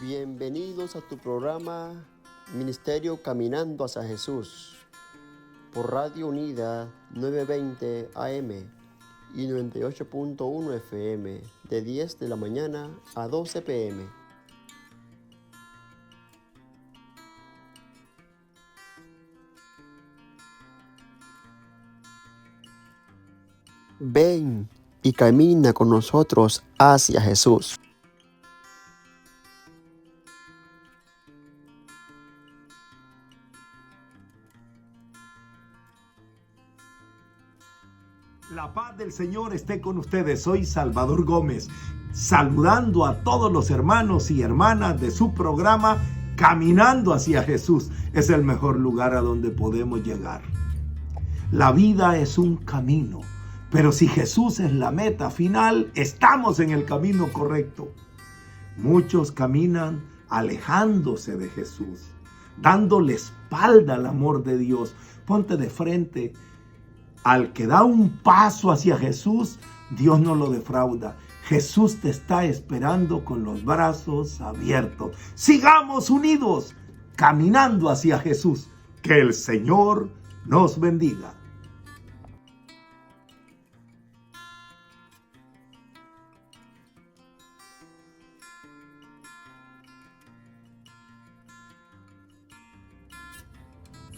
Bienvenidos a tu programa Ministerio Caminando hacia Jesús por Radio Unida 920 AM y 98.1 FM de 10 de la mañana a 12 PM. Ven y camina con nosotros hacia Jesús. La paz del Señor esté con ustedes. Soy Salvador Gómez, saludando a todos los hermanos y hermanas de su programa Caminando hacia Jesús. Es el mejor lugar a donde podemos llegar. La vida es un camino, pero si Jesús es la meta final, estamos en el camino correcto. Muchos caminan alejándose de Jesús, dándole espalda al amor de Dios. Ponte de frente. Al que da un paso hacia Jesús, Dios no lo defrauda. Jesús te está esperando con los brazos abiertos. Sigamos unidos, caminando hacia Jesús. Que el Señor nos bendiga.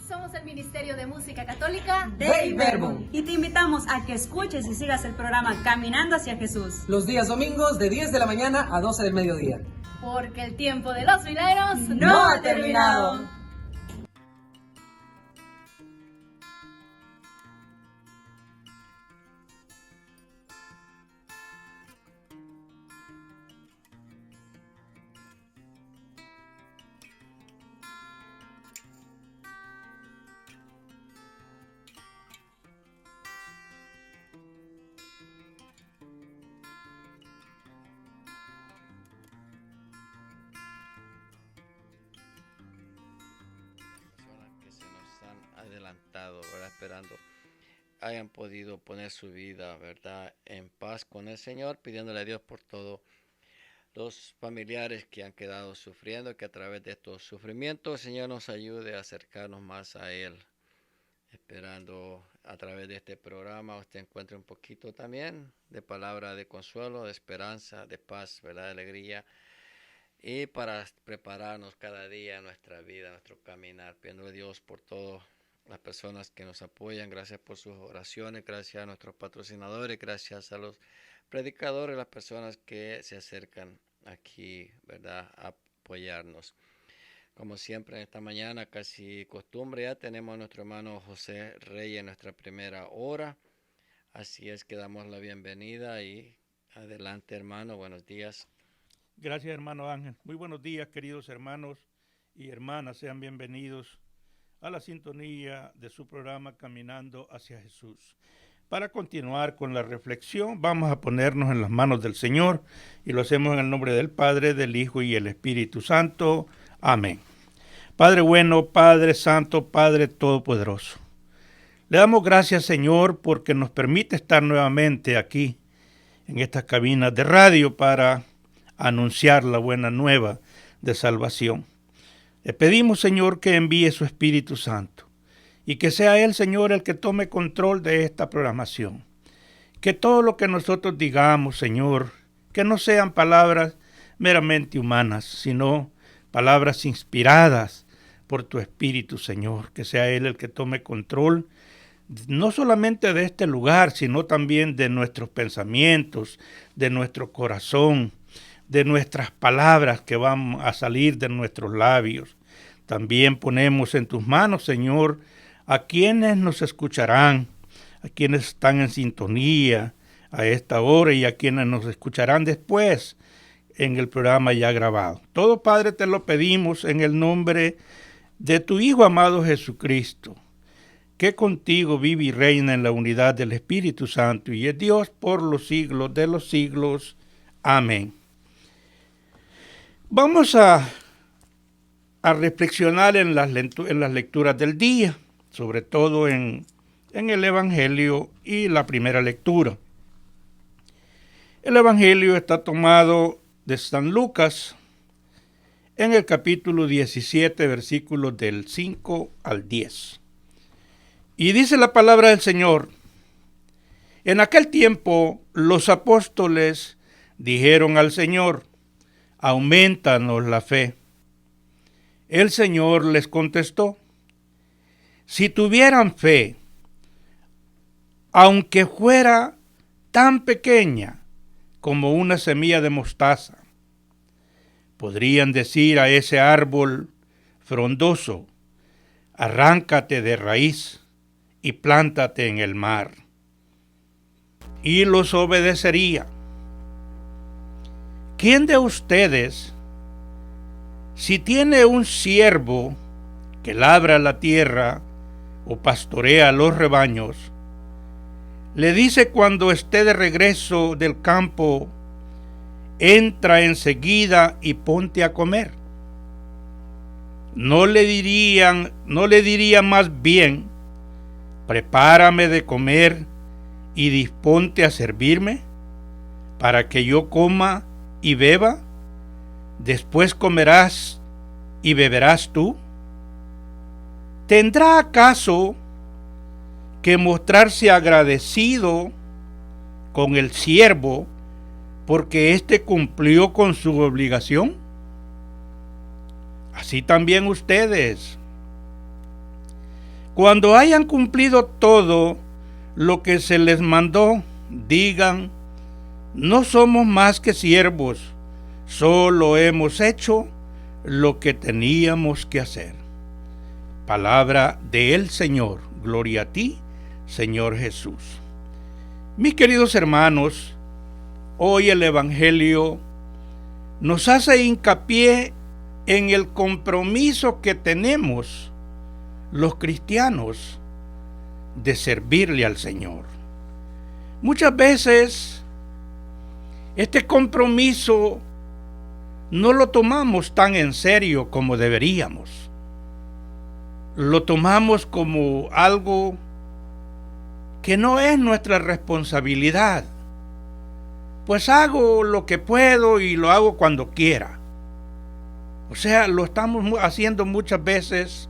Somos el Ministerio de Música Católica Dei Verbum. Y te invitamos a que escuches y sigas el programa Caminando hacia Jesús. Los días domingos de 10 de la mañana a 12 del mediodía. porque el tiempo de los milagros no ha terminado. Adelantado, ¿verdad? Esperando hayan podido poner su vida, ¿verdad?, en paz con el Señor, pidiéndole a Dios por todos los familiares que han quedado sufriendo, que a través de estos sufrimientos el Señor nos ayude a acercarnos más a Él, esperando a través de este programa usted encuentre un poquito también de palabra de consuelo, de esperanza, de paz, ¿verdad?, de alegría, y para prepararnos cada día nuestra vida, nuestro caminar, pidiéndole a Dios por todo. Las personas que nos apoyan, gracias por sus oraciones, gracias a nuestros patrocinadores, gracias a los predicadores, las personas que se acercan aquí, ¿verdad?, a apoyarnos. Como siempre en esta mañana, casi costumbre, ya tenemos a nuestro hermano José Reyes en nuestra primera hora. Así es que damos la bienvenida y adelante, hermano, buenos días. Gracias, hermano Ángel. Muy buenos días, queridos hermanos y hermanas, sean bienvenidos a la sintonía de su programa Caminando hacia Jesús. Para continuar con la reflexión, vamos a ponernos en las manos del Señor y lo hacemos en el nombre del Padre, del Hijo y el Espíritu Santo. Amén. Padre bueno, Padre Santo, Padre Todopoderoso, le damos gracias, Señor, porque nos permite estar nuevamente aquí en estas cabinas de radio para anunciar la buena nueva de salvación. Le pedimos, Señor, que envíe su Espíritu Santo y que sea Él, Señor, el que tome control de esta programación. Que todo lo que nosotros digamos, Señor, que no sean palabras meramente humanas, sino palabras inspiradas por tu Espíritu, Señor. Que sea Él el que tome control, no solamente de este lugar, sino también de nuestros pensamientos, de nuestro corazón, de nuestras palabras que van a salir de nuestros labios. También ponemos en tus manos, Señor, a quienes nos escucharán, a quienes están en sintonía a esta hora y a quienes nos escucharán después en el programa ya grabado. Todo, Padre, te lo pedimos en el nombre de tu Hijo amado Jesucristo, que contigo vive y reina en la unidad del Espíritu Santo y es Dios por los siglos de los siglos. Amén. Vamos a reflexionar en las lecturas del día, sobre todo en el Evangelio y la primera lectura. El Evangelio está tomado de San Lucas, en el capítulo 17, versículos del 5 al 10. Y dice la palabra del Señor: en aquel tiempo los apóstoles dijeron al Señor: aumentanos la fe. El Señor les contestó: si tuvieran fe, aunque fuera tan pequeña como una semilla de mostaza, podrían decir a ese árbol frondoso: arráncate de raíz y plántate en el mar, y los obedecería. ¿Quién de ustedes, si tiene un siervo que labra la tierra o pastorea los rebaños, le dice cuando esté de regreso del campo: entra enseguida y ponte a comer? ¿No le diría más bien: prepárame de comer y disponte a servirme, para que yo coma y beba? Después comerás y beberás tú. ¿Tendrá acaso que mostrarse agradecido con el siervo porque éste cumplió con su obligación? Así también ustedes, cuando hayan cumplido todo lo que se les mandó, digan: no somos más que siervos, solo hemos hecho lo que teníamos que hacer. Palabra del Señor. Gloria a ti, Señor Jesús. Mis queridos hermanos, hoy el Evangelio nos hace hincapié en el compromiso que tenemos los cristianos de servirle al Señor. Muchas veces este compromiso no lo tomamos tan en serio como deberíamos. Lo tomamos como algo que no es nuestra responsabilidad. Pues hago lo que puedo y lo hago cuando quiera. O sea, lo estamos haciendo muchas veces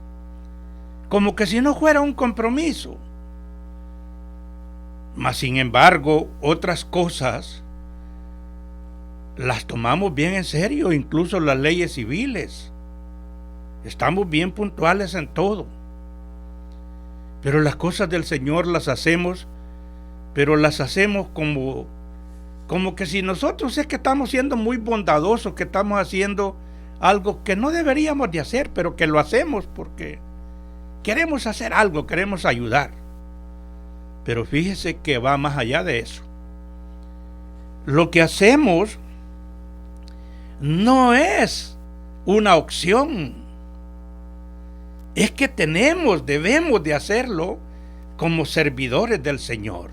como que si no fuera un compromiso. Mas sin embargo, otras cosas las tomamos bien en serio, incluso las leyes civiles. Estamos bien puntuales en todo. Pero las cosas del Señor las hacemos, pero las hacemos como que si nosotros es que estamos siendo muy bondadosos, que estamos haciendo algo que no deberíamos de hacer, pero que lo hacemos porque queremos hacer algo, queremos ayudar. Pero fíjese que va más allá de eso. Lo que hacemos no es una opción. Es que debemos de hacerlo como servidores del Señor.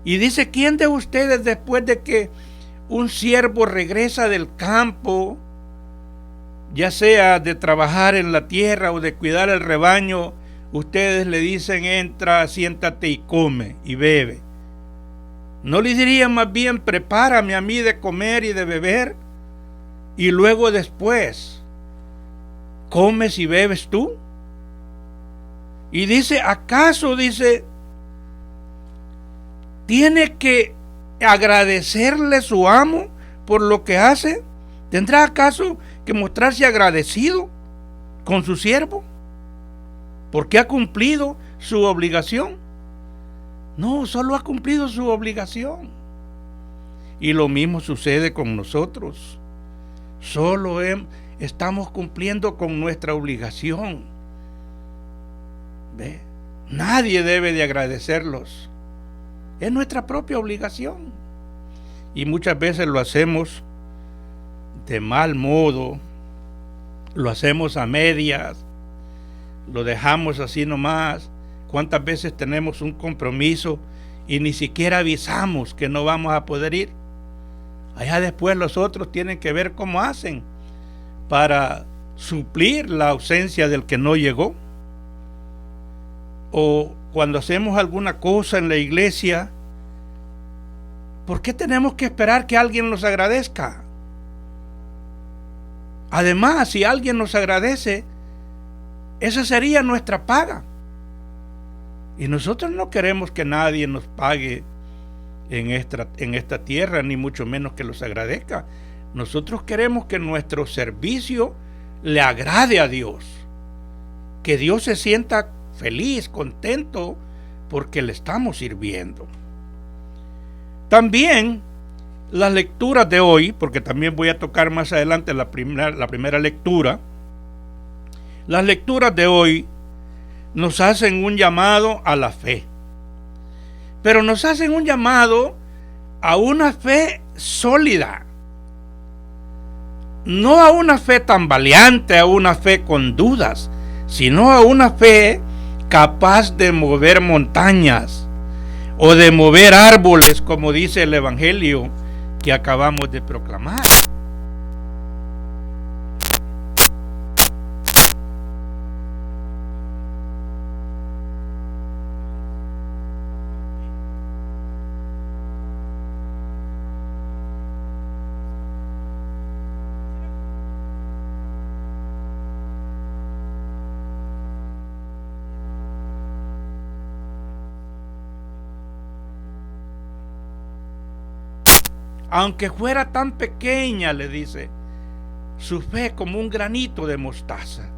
Y dice: ¿quién de ustedes, después de que un siervo regresa del campo, ya sea de trabajar en la tierra o de cuidar el rebaño, ustedes le dicen: entra, siéntate y come y bebe? ¿No le dirían más bien: prepárame a mí de comer y de beber, y luego después comes y bebes tú? Y dice: ¿acaso, tiene que agradecerle su amo por lo que hace? ¿Tendrá acaso que mostrarse agradecido con su siervo porque ha cumplido su obligación? No, solo ha cumplido su obligación. Y lo mismo sucede con nosotros. Solo estamos cumpliendo con nuestra obligación. ¿Ve? Nadie debe de agradecerlos. Es nuestra propia obligación. Y muchas veces lo hacemos de mal modo, lo hacemos a medias, lo dejamos así nomás. ¿Cuántas veces tenemos un compromiso y ni siquiera avisamos que no vamos a poder ir? Allá después los otros tienen que ver cómo hacen para suplir la ausencia del que no llegó. O cuando hacemos alguna cosa en la iglesia, ¿por qué tenemos que esperar que alguien nos agradezca? Además, si alguien nos agradece, esa sería nuestra paga. Y nosotros no queremos que nadie nos pague en esta tierra, ni mucho menos que los agradezca. Nosotros queremos que nuestro servicio le agrade a Dios, que Dios se sienta feliz, contento, porque le estamos sirviendo. También las lecturas de hoy, porque también voy a tocar más adelante la primera lectura. Las lecturas de hoy nos hacen un llamado a la fe, pero nos hacen un llamado a una fe sólida, no a una fe tambaleante, a una fe con dudas, sino a una fe capaz de mover montañas o de mover árboles, como dice el Evangelio que acabamos de proclamar. Aunque fuera tan pequeña, le dice, su fe como un granito de mostaza.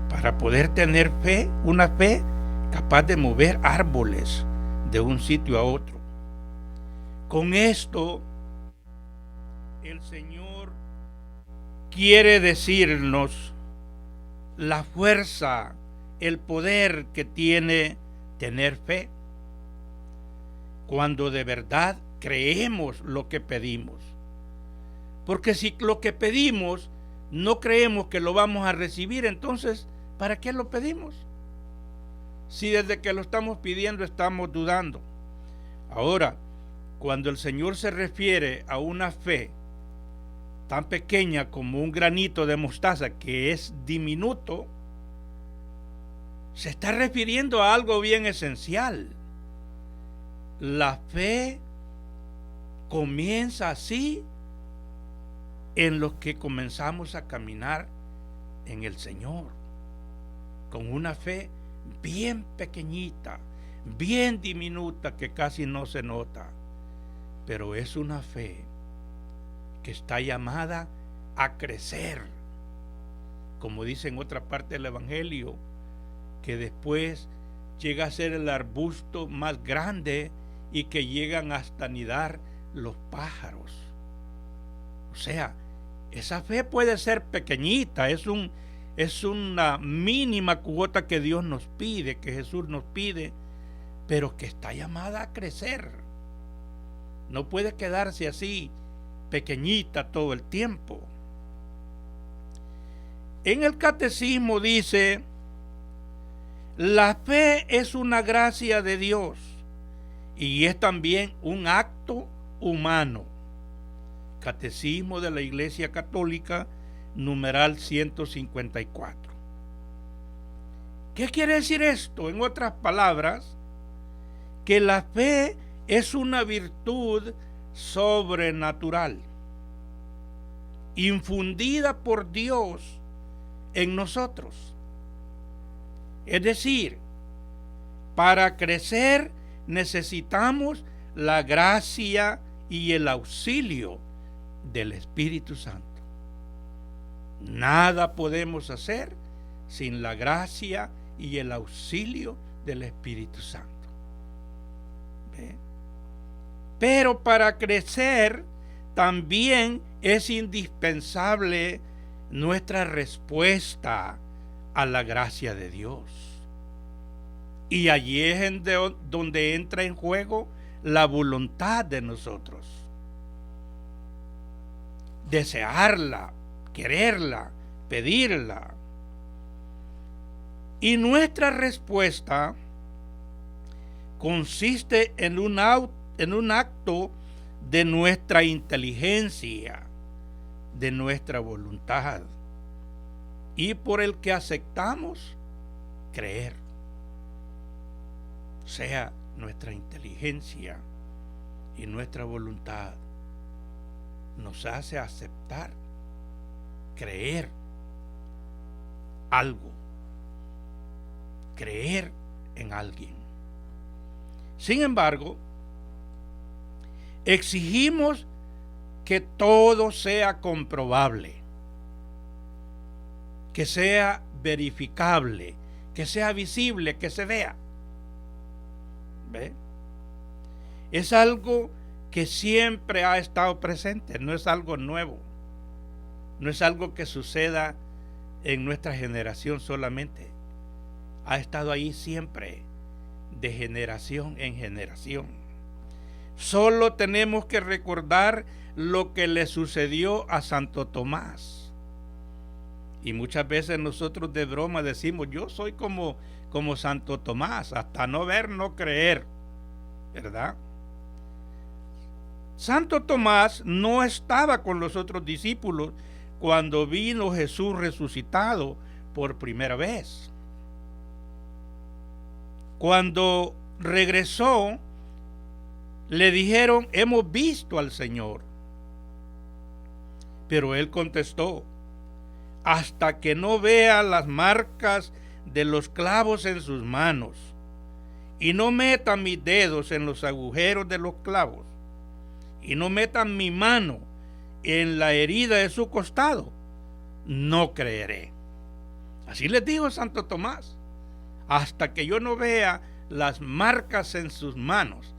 Para poder tener fe, una fe capaz de mover árboles de un sitio a otro. Con esto, el Señor quiere decirnos la fuerza, el poder que tiene tener fe, cuando de verdad creemos lo que pedimos. Porque si lo que pedimos no creemos que lo vamos a recibir, entonces, ¿para qué lo pedimos? Si desde que lo estamos pidiendo estamos dudando. Ahora, cuando el Señor se refiere a una fe tan pequeña como un granito de mostaza, que es diminuto, se está refiriendo a algo bien esencial. La fe comienza así en los que comenzamos a caminar en el Señor, con una fe bien pequeñita, bien diminuta, que casi no se nota, pero es una fe que está llamada a crecer, como dice en otra parte del Evangelio, que después llega a ser el arbusto más grande y que llegan hasta anidar los pájaros. O sea, esa fe puede ser pequeñita, es una mínima cuota que Dios nos pide, que Jesús nos pide, pero que está llamada a crecer. No puede quedarse así, pequeñita todo el tiempo. En el catecismo dice: la fe es una gracia de Dios y es también un acto humano. Catecismo de la Iglesia Católica, numeral 154. ¿Qué quiere decir esto? En otras palabras, que la fe es una virtud sobrenatural, infundida por Dios en nosotros. Es decir, para crecer necesitamos la gracia y el auxilio del Espíritu Santo. Nada podemos hacer sin la gracia y el auxilio del Espíritu Santo. ¿Ve? Pero para crecer también es indispensable nuestra respuesta a la gracia de Dios. Y allí es donde entra en juego la voluntad de nosotros. Desearla, quererla, pedirla. Y nuestra respuesta consiste en un acto de nuestra inteligencia, de nuestra voluntad, y por el que aceptamos creer. O sea, nuestra inteligencia y nuestra voluntad nos hace aceptar, creer algo, creer en alguien. Sin embargo, exigimos que todo sea comprobable, que sea verificable, que sea visible, que se vea. ¿Ve? Es algo que siempre ha estado presente, no es algo nuevo, no es algo que suceda en nuestra generación solamente, ha estado ahí siempre, de generación en generación. Solo tenemos que recordar lo que le sucedió a Santo Tomás. Y muchas veces nosotros de broma decimos, yo soy como Santo Tomás, hasta no ver, no creer, ¿verdad? Santo Tomás no estaba con los otros discípulos cuando vino Jesús resucitado por primera vez. Cuando regresó, le dijeron, hemos visto al Señor. Pero él contestó, hasta que no vea las marcas de los clavos en sus manos y no meta mis dedos en los agujeros de los clavos y no meta mi mano en la herida de su costado, no creeré. Así les dijo Santo Tomás, hasta que yo no vea las marcas en sus manos,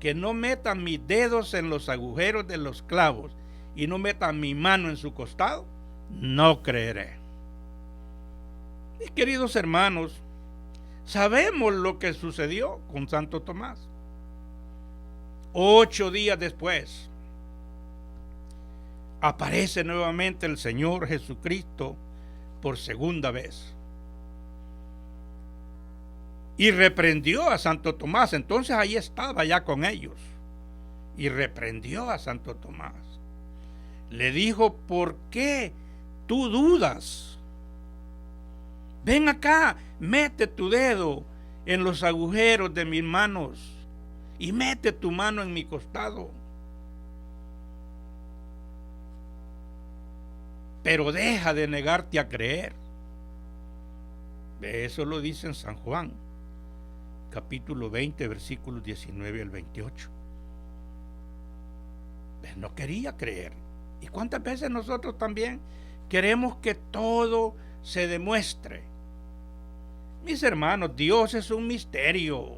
que no meta mis dedos en los agujeros de los clavos y no meta mi mano en su costado, no creeré. Mis queridos hermanos, sabemos lo que sucedió con Santo Tomás. 8 días después, aparece nuevamente el Señor Jesucristo por segunda vez. Y reprendió a Santo Tomás. Entonces ahí estaba ya con ellos. Y reprendió a Santo Tomás. Le dijo, ¿por qué tú dudas? Ven acá, mete tu dedo en los agujeros de mis manos y mete tu mano en mi costado. Pero deja de negarte a creer. Eso lo dice en San Juan, capítulo 20, versículos 19 al 28. No quería creer. ¿Y cuántas veces nosotros también queremos que todo se demuestre? Mis hermanos, Dios es un misterio.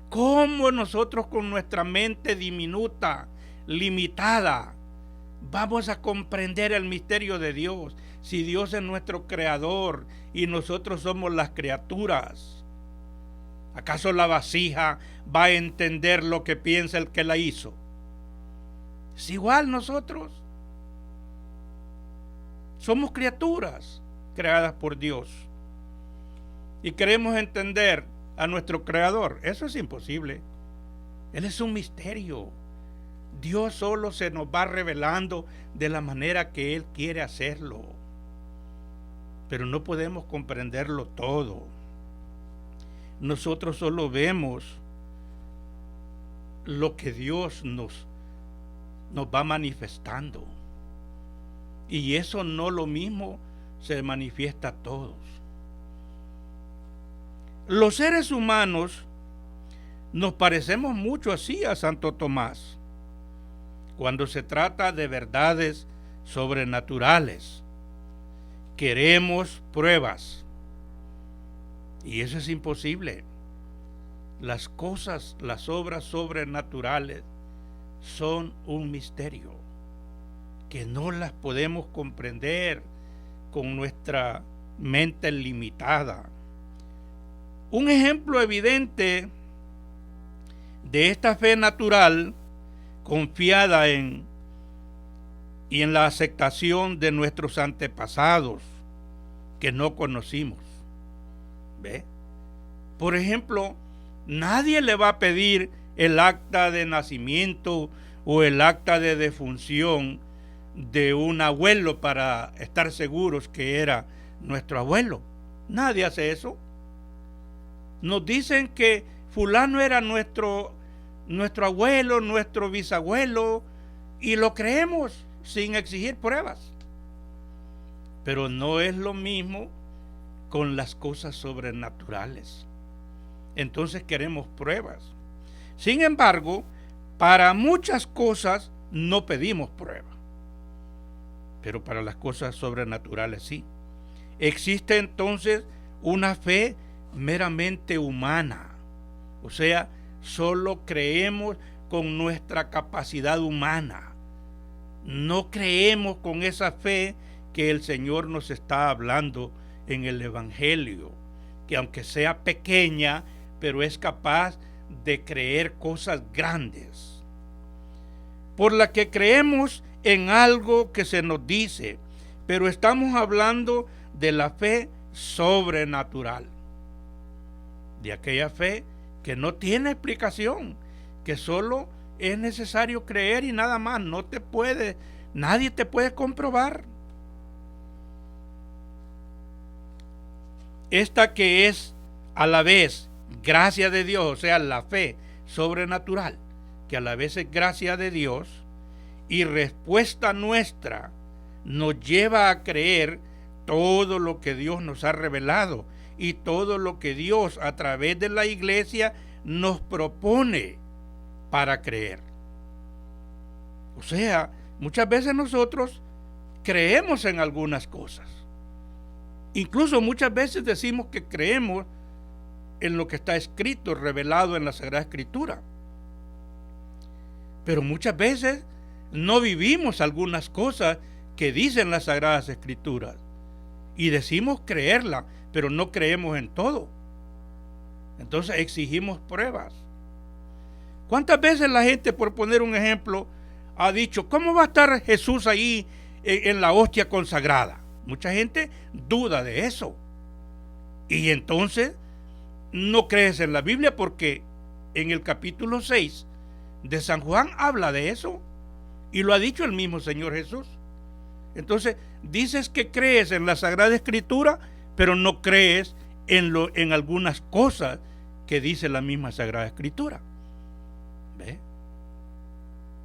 ¿Cómo nosotros con nuestra mente diminuta, limitada, vamos a comprender el misterio de Dios si Dios es nuestro creador y nosotros somos las criaturas? ¿Acaso la vasija va a entender lo que piensa el que la hizo? Es igual nosotros. Somos criaturas creadas por Dios y queremos entender a nuestro creador. Eso es imposible. Él es un misterio. Dios solo se nos va revelando de la manera que Él quiere hacerlo. Pero no podemos comprenderlo todo. Nosotros solo vemos lo que Dios nos va manifestando. Y eso no lo mismo se manifiesta a todos. Los seres humanos nos parecemos mucho así a Santo Tomás cuando se trata de verdades sobrenaturales. Queremos pruebas y eso es imposible. Las cosas, las obras sobrenaturales son un misterio que no las podemos comprender con nuestra mente limitada. Un ejemplo evidente de esta fe natural confiada en la aceptación de nuestros antepasados que no conocimos. ¿Ve? Por ejemplo, nadie le va a pedir el acta de nacimiento o el acta de defunción de un abuelo para estar seguros que era nuestro abuelo. Nadie hace eso. Nos dicen que fulano era nuestro abuelo, nuestro bisabuelo, y lo creemos sin exigir pruebas. Pero no es lo mismo con las cosas sobrenaturales. Entonces queremos pruebas. Sin embargo, para muchas cosas no pedimos prueba, pero para las cosas sobrenaturales sí. Existe entonces una fe meramente humana, o sea, solo creemos con nuestra capacidad humana. No creemos con esa fe que el Señor nos está hablando en el Evangelio, que aunque sea pequeña, pero es capaz de creer cosas grandes, por la que creemos en algo que se nos dice, pero estamos hablando de la fe sobrenatural, de aquella fe que no tiene explicación, que solo es necesario creer y nada más. Nadie te puede comprobar. Esta que es a la vez gracia de Dios, o sea, la fe sobrenatural, que a la vez es gracia de Dios y respuesta nuestra, nos lleva a creer todo lo que Dios nos ha revelado y todo lo que Dios a través de la iglesia nos propone para creer. O sea, muchas veces nosotros creemos en algunas cosas. Incluso muchas veces decimos que creemos en lo que está escrito, revelado en la Sagrada Escritura. Pero muchas veces no vivimos algunas cosas que dicen las Sagradas Escrituras. Y decimos creerla, pero no creemos en todo. Entonces exigimos pruebas. ¿Cuántas veces la gente, por poner un ejemplo, ha dicho, ¿cómo va a estar Jesús ahí en la hostia consagrada? Mucha gente duda de eso. Y entonces no crees en la Biblia porque en el capítulo 6 de San Juan habla de eso. Y lo ha dicho el mismo Señor Jesús. Entonces dices que crees en la Sagrada Escritura, pero no crees en algunas cosas que dice la misma Sagrada Escritura. ¿Ve?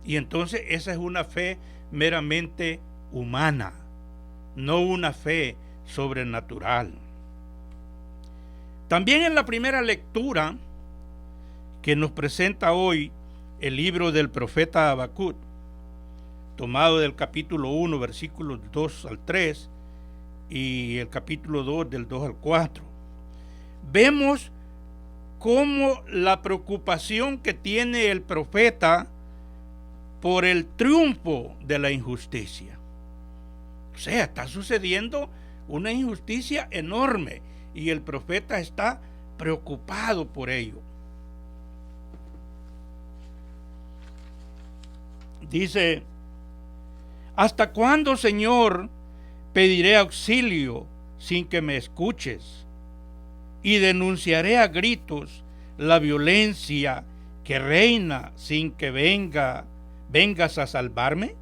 Y entonces esa es una fe meramente humana, no una fe sobrenatural. También en la primera lectura que nos presenta hoy el libro del profeta Habacuc, tomado del capítulo 1, versículos 2 al 3 y el capítulo 2 del 2 al 4, vemos cómo la preocupación que tiene el profeta por el triunfo de la injusticia. O sea, está sucediendo una injusticia enorme y el profeta está preocupado por ello. Dice, ¿hasta cuándo, Señor, pediré auxilio sin que me escuches? Y denunciaré a gritos la violencia que reina sin que vengas a salvarme.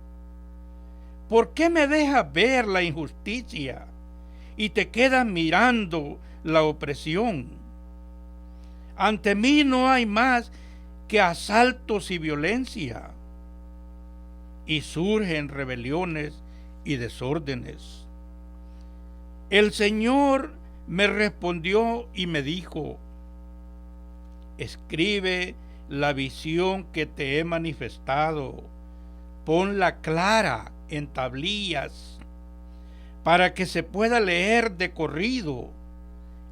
¿Por qué me dejas ver la injusticia y te quedas mirando la opresión? Ante mí no hay más que asaltos y violencia, y surgen rebeliones y desórdenes. El Señor me respondió y me dijo, escribe la visión que te he manifestado, ponla clara en tablillas, para que se pueda leer de corrido.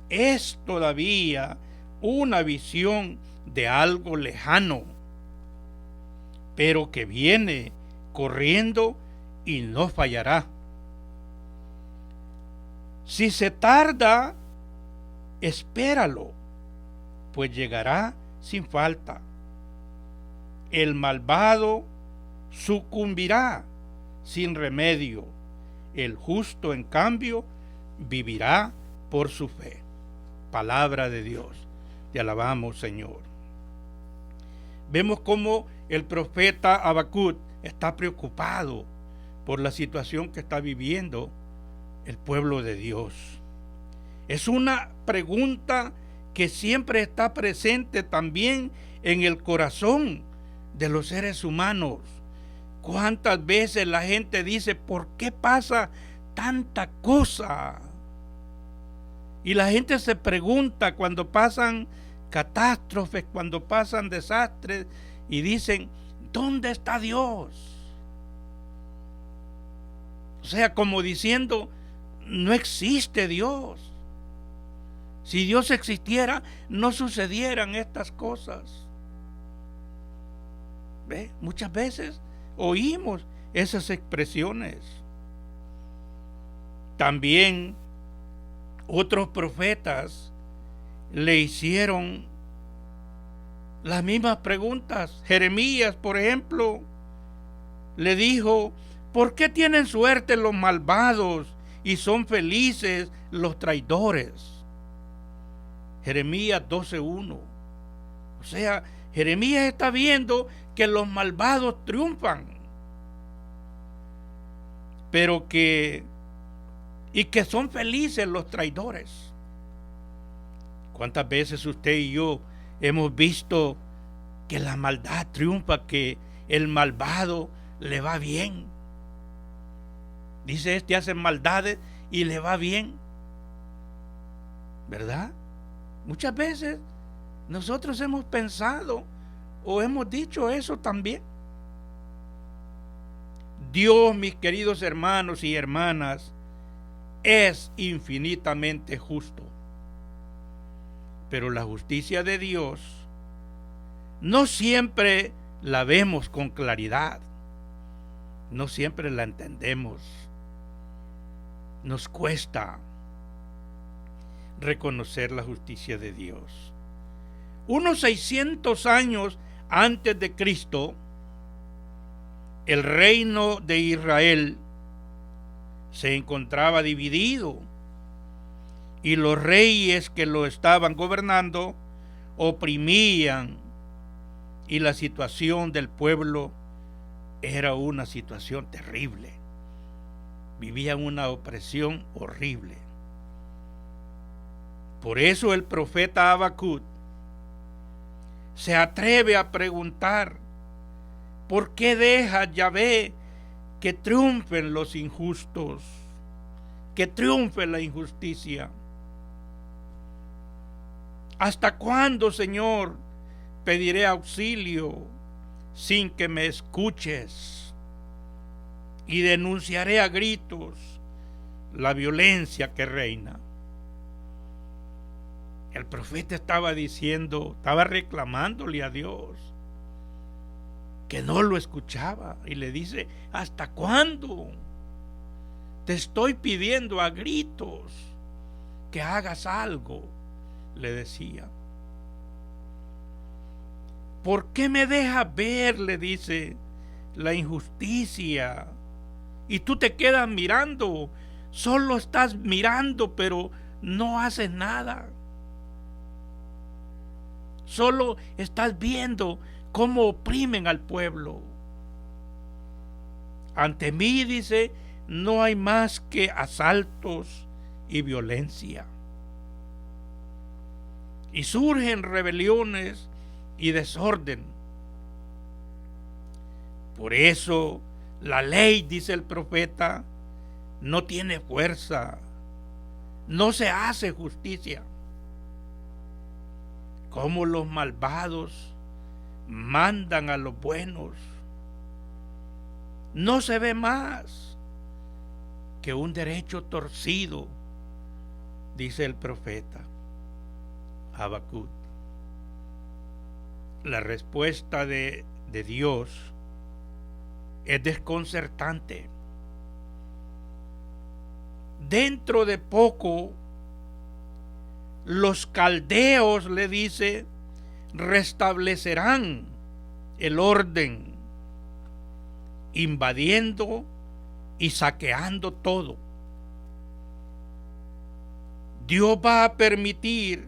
Es todavía una visión de algo lejano, pero que viene corriendo y no fallará. Si se tarda, espéralo, pues llegará sin falta. El malvado sucumbirá sin remedio. El justo, en cambio, vivirá por su fe. Palabra de Dios. Te alabamos, Señor. Vemos cómo el profeta Habacuc está preocupado por la situación que está viviendo el pueblo de Dios. Es una pregunta que siempre está presente también en el corazón de los seres humanos. ¿Cuántas veces la gente dice, ¿por qué pasa tanta cosa? Y la gente se pregunta cuando pasan catástrofes, cuando pasan desastres, y dicen, ¿dónde está Dios? O sea, como diciendo, no existe Dios. Si Dios existiera, no sucedieran estas cosas. ¿Ve? Muchas veces oímos esas expresiones. También otros profetas le hicieron las mismas preguntas. Jeremías, por ejemplo, le dijo, ¿por qué tienen suerte los malvados y son felices los traidores? Jeremías 12:1. O sea, Jeremías está viendo que los malvados triunfan, pero que son felices los traidores. ¿Cuántas veces usted y yo hemos visto que la maldad triunfa, que el malvado le va bien? Dice, hace maldades y le va bien, ¿verdad? Muchas veces nosotros hemos pensado o hemos dicho eso también. Dios, mis queridos hermanos y hermanas, es infinitamente justo. Pero la justicia de Dios no siempre la vemos con claridad. No siempre la entendemos. Nos cuesta reconocer la justicia de Dios. Unos 600 años antes de Cristo, el reino de Israel se encontraba dividido y los reyes que lo estaban gobernando oprimían, y la situación del pueblo era una situación terrible. Vivían una opresión horrible. Por eso el profeta Habacuc se atreve a preguntar, ¿por qué deja Yahvé que triunfen los injustos, que triunfe la injusticia? ¿Hasta cuándo, Señor, pediré auxilio sin que me escuches? Y denunciaré a gritos la violencia que reina. El profeta estaba diciendo, estaba reclamándole a Dios que no lo escuchaba, y le dice, ¿hasta cuándo? Te estoy pidiendo a gritos que hagas algo, le decía. ¿Por qué me dejas ver, le dice, la injusticia? Y tú te quedas mirando, solo estás mirando, pero no haces nada. Solo estás viendo cómo oprimen al pueblo. Ante mí, dice, no hay más que asaltos y violencia. Y surgen rebeliones y desorden. Por eso la ley, dice el profeta, no tiene fuerza, no se hace justicia. Como los malvados mandan a los buenos. No se ve más que un derecho torcido, dice el profeta Habacuc. La respuesta de Dios es desconcertante. Dentro de poco, los caldeos, le dice, restablecerán el orden, invadiendo y saqueando todo. Dios va a permitir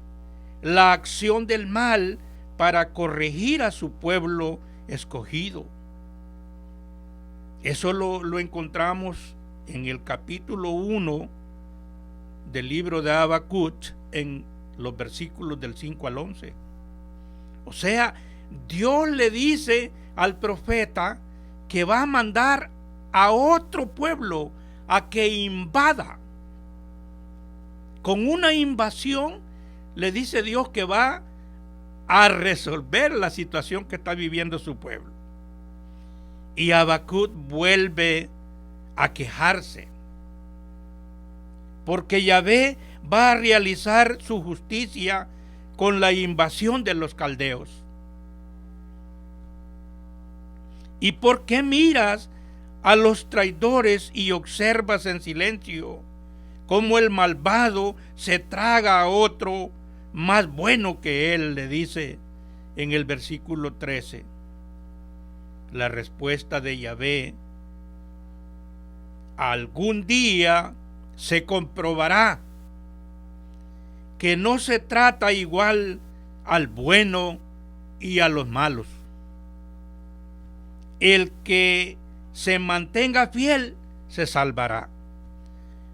la acción del mal para corregir a su pueblo escogido. Eso lo encontramos en el capítulo 1 del libro de Habacuc, en los versículos del 5 al 11. O sea, Dios le dice al profeta que va a mandar a otro pueblo a que invada. Con una invasión le dice Dios que va a resolver la situación que está viviendo su pueblo. Y Habacuc vuelve a quejarse, porque Yahvé va a realizar su justicia con la invasión de los caldeos. ¿Y por qué miras a los traidores y observas en silencio cómo el malvado se traga a otro más bueno que él? Le dice en el versículo 13. La respuesta de Yahvé: algún día se comprobará que no se trata igual al bueno y a los malos. El que se mantenga fiel se salvará.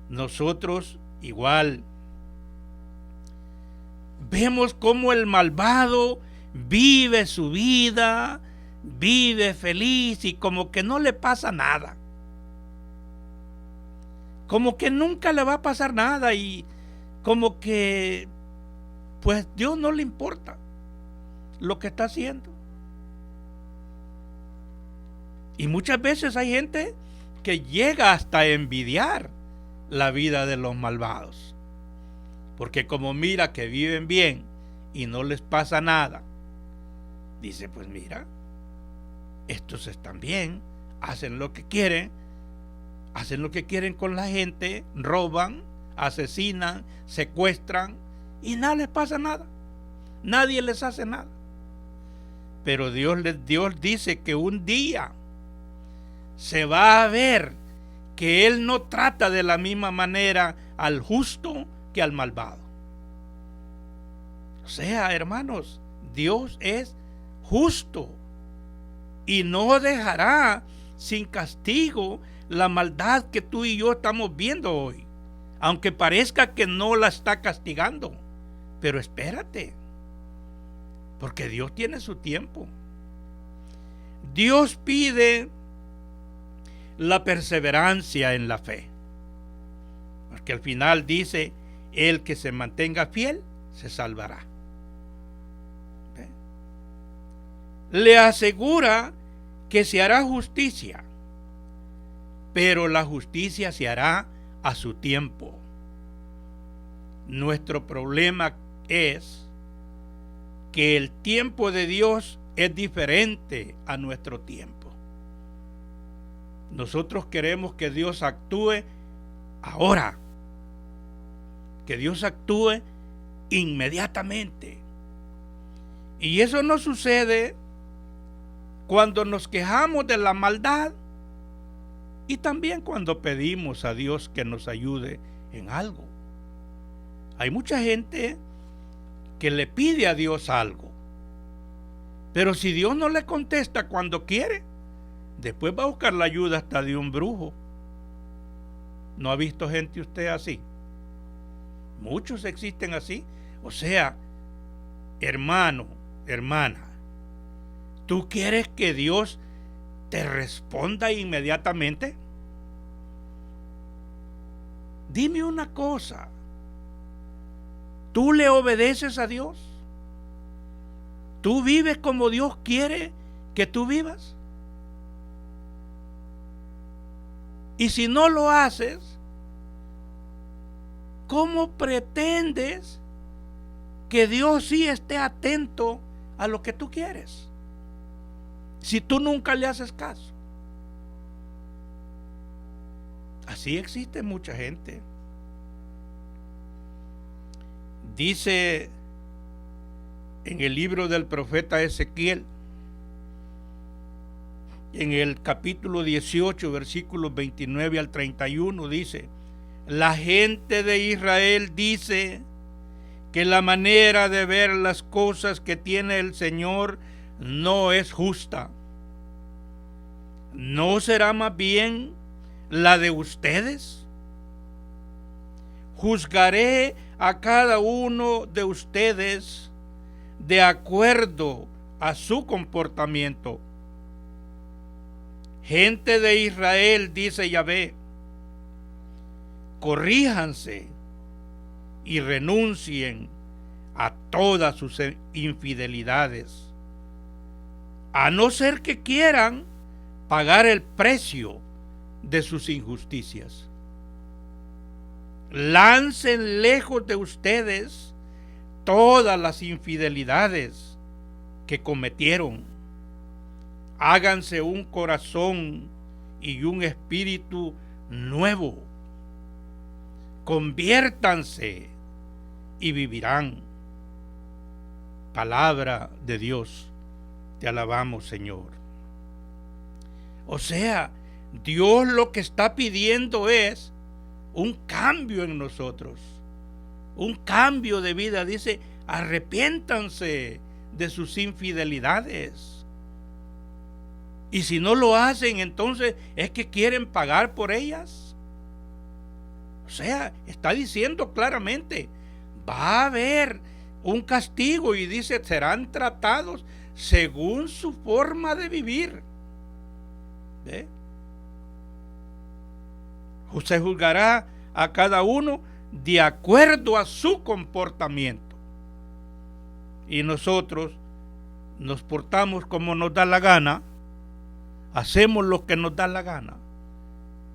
Nosotros igual vemos cómo el malvado vive su vida, vive feliz y como que no le pasa nada. Como que nunca le va a pasar nada y como que pues Dios no le importa lo que está haciendo. Y muchas veces hay gente que llega hasta a envidiar la vida de los malvados, porque como mira que viven bien y no les pasa nada, dice: pues mira, estos están bien, hacen lo que quieren con la gente, roban, asesinan, secuestran y nada les pasa nada, nadie les hace nada. Pero Dios dice que un día se va a ver que Él no trata de la misma manera al justo que al malvado. O sea, hermanos, Dios es justo y no dejará sin castigo la maldad que tú y yo estamos viendo hoy, aunque parezca que no la está castigando. Pero espérate, porque Dios tiene su tiempo. Dios pide la perseverancia en la fe, porque al final dice: el que se mantenga fiel se salvará. ¿Ve? Le asegura que se hará justicia, pero la justicia se hará a su tiempo. Nuestro problema es que el tiempo de Dios es diferente a nuestro tiempo. Nosotros queremos que Dios actúe ahora, que Dios actúe inmediatamente. Y eso no sucede cuando nos quejamos de la maldad y también cuando pedimos a Dios que nos ayude en algo. Hay mucha gente que le pide a Dios algo, pero si Dios no le contesta cuando quiere, después va a buscar la ayuda hasta de un brujo. ¿No ha visto gente usted así? Muchos existen así. O sea, hermano, hermana, ¿tú quieres que Dios te responda inmediatamente? Dime una cosa. ¿Tú le obedeces a Dios? ¿Tú vives como Dios quiere que tú vivas? Y si no lo haces, ¿cómo pretendes que Dios sí esté atento a lo que tú quieres, si tú nunca le haces caso? Así existe mucha gente. Dice en el libro del profeta Ezequiel, en el capítulo 18, versículos 29 al 31, dice: la gente de Israel dice que la manera de ver las cosas que tiene el Señor no es justa. ¿No será más bien la de ustedes? Juzgaré a cada uno de ustedes de acuerdo a su comportamiento. gente de Israel, dice Yahvé, corríjanse y renuncien a todas sus infidelidades, a no ser que quieran pagar el precio de sus injusticias. Lancen lejos de ustedes todas las infidelidades que cometieron. Háganse un corazón y un espíritu nuevo. Conviértanse y vivirán. Palabra de Dios. Te alabamos, Señor. O sea, Dios lo que está pidiendo es un cambio en nosotros, un cambio de vida. Dice, arrepiéntanse de sus infidelidades. Y si no lo hacen, entonces es que quieren pagar por ellas. O sea, está diciendo claramente, va a haber un castigo, y dice, serán tratados según su forma de vivir. ¿Ve? Se juzgará a cada uno de acuerdo a su comportamiento. Y nosotros nos portamos como nos da la gana, hacemos lo que nos da la gana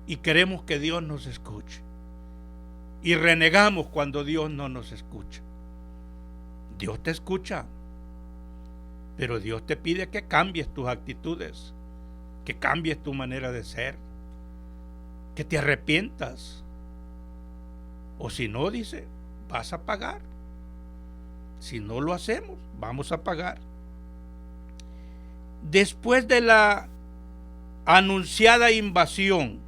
y queremos que Dios nos escuche. Y renegamos cuando Dios no nos escucha. Dios te escucha, pero Dios te pide que cambies tus actitudes, que cambies tu manera de ser, que te arrepientas. O si no, dice, vas a pagar. Si no lo hacemos, vamos a pagar. Después de la anunciada invasión,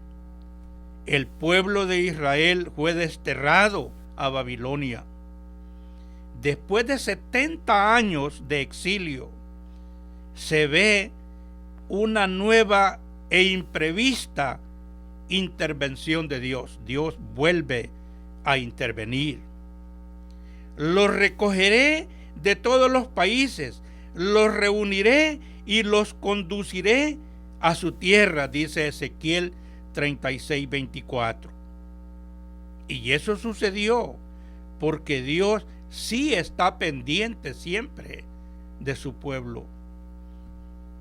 el pueblo de Israel fue desterrado a Babilonia. Después de 70 años de exilio, se ve una nueva e imprevista intervención de Dios. Dios vuelve a intervenir. Los recogeré de todos los países, los reuniré y los conduciré a su tierra, dice Ezequiel 36:24. Y eso sucedió porque Dios sí está pendiente siempre de su pueblo.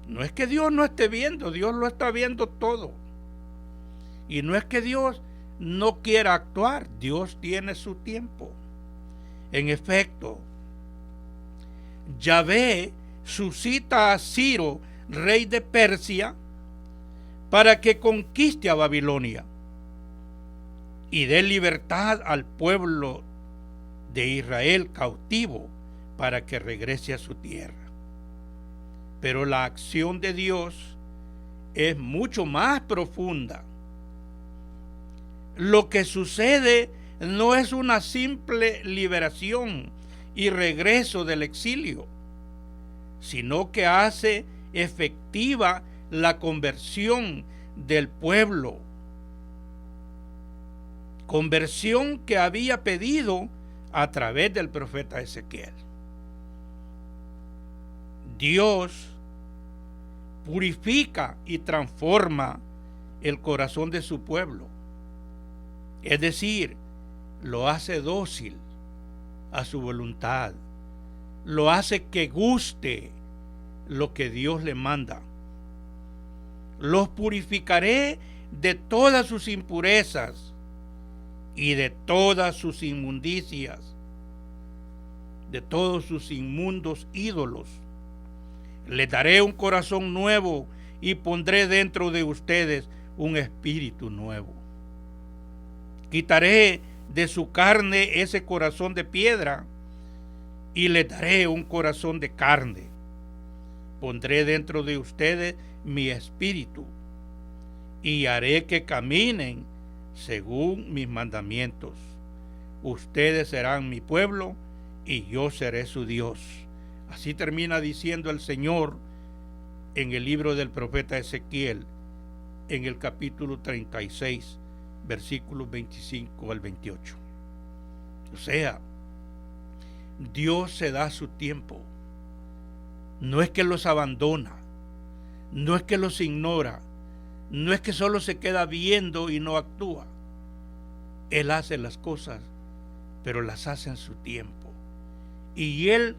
No es que Dios no esté viendo, Dios lo está viendo todo. Y no es que Dios no quiera actuar, Dios tiene su tiempo. En efecto, Yahvé suscita a Ciro, rey de Persia, para que conquiste a Babilonia y dé libertad al pueblo de Israel cautivo para que regrese a su tierra. Pero la acción de Dios es mucho más profunda. Lo que sucede no es una simple liberación y regreso del exilio, sino que hace efectiva la conversión del pueblo. Conversión que había pedido a través del profeta Ezequiel. Dios purifica y transforma el corazón de su pueblo. Es decir, lo hace dócil a su voluntad. Lo hace que guste lo que Dios le manda. Los purificaré de todas sus impurezas y de todas sus inmundicias, de todos sus inmundos ídolos. Les daré un corazón nuevo y pondré dentro de ustedes un espíritu nuevo. Quitaré de su carne ese corazón de piedra y les daré un corazón de carne. Pondré dentro de ustedes mi espíritu y haré que caminen según mis mandamientos. Ustedes serán mi pueblo y yo seré su Dios. Así termina diciendo el Señor en el libro del profeta Ezequiel, en el capítulo 36, versículos 25 al 28. O sea, Dios se da su tiempo. No es que los abandona, no es que los ignora, no es que solo se queda viendo y no actúa. Él hace las cosas, pero las hace en su tiempo. Y Él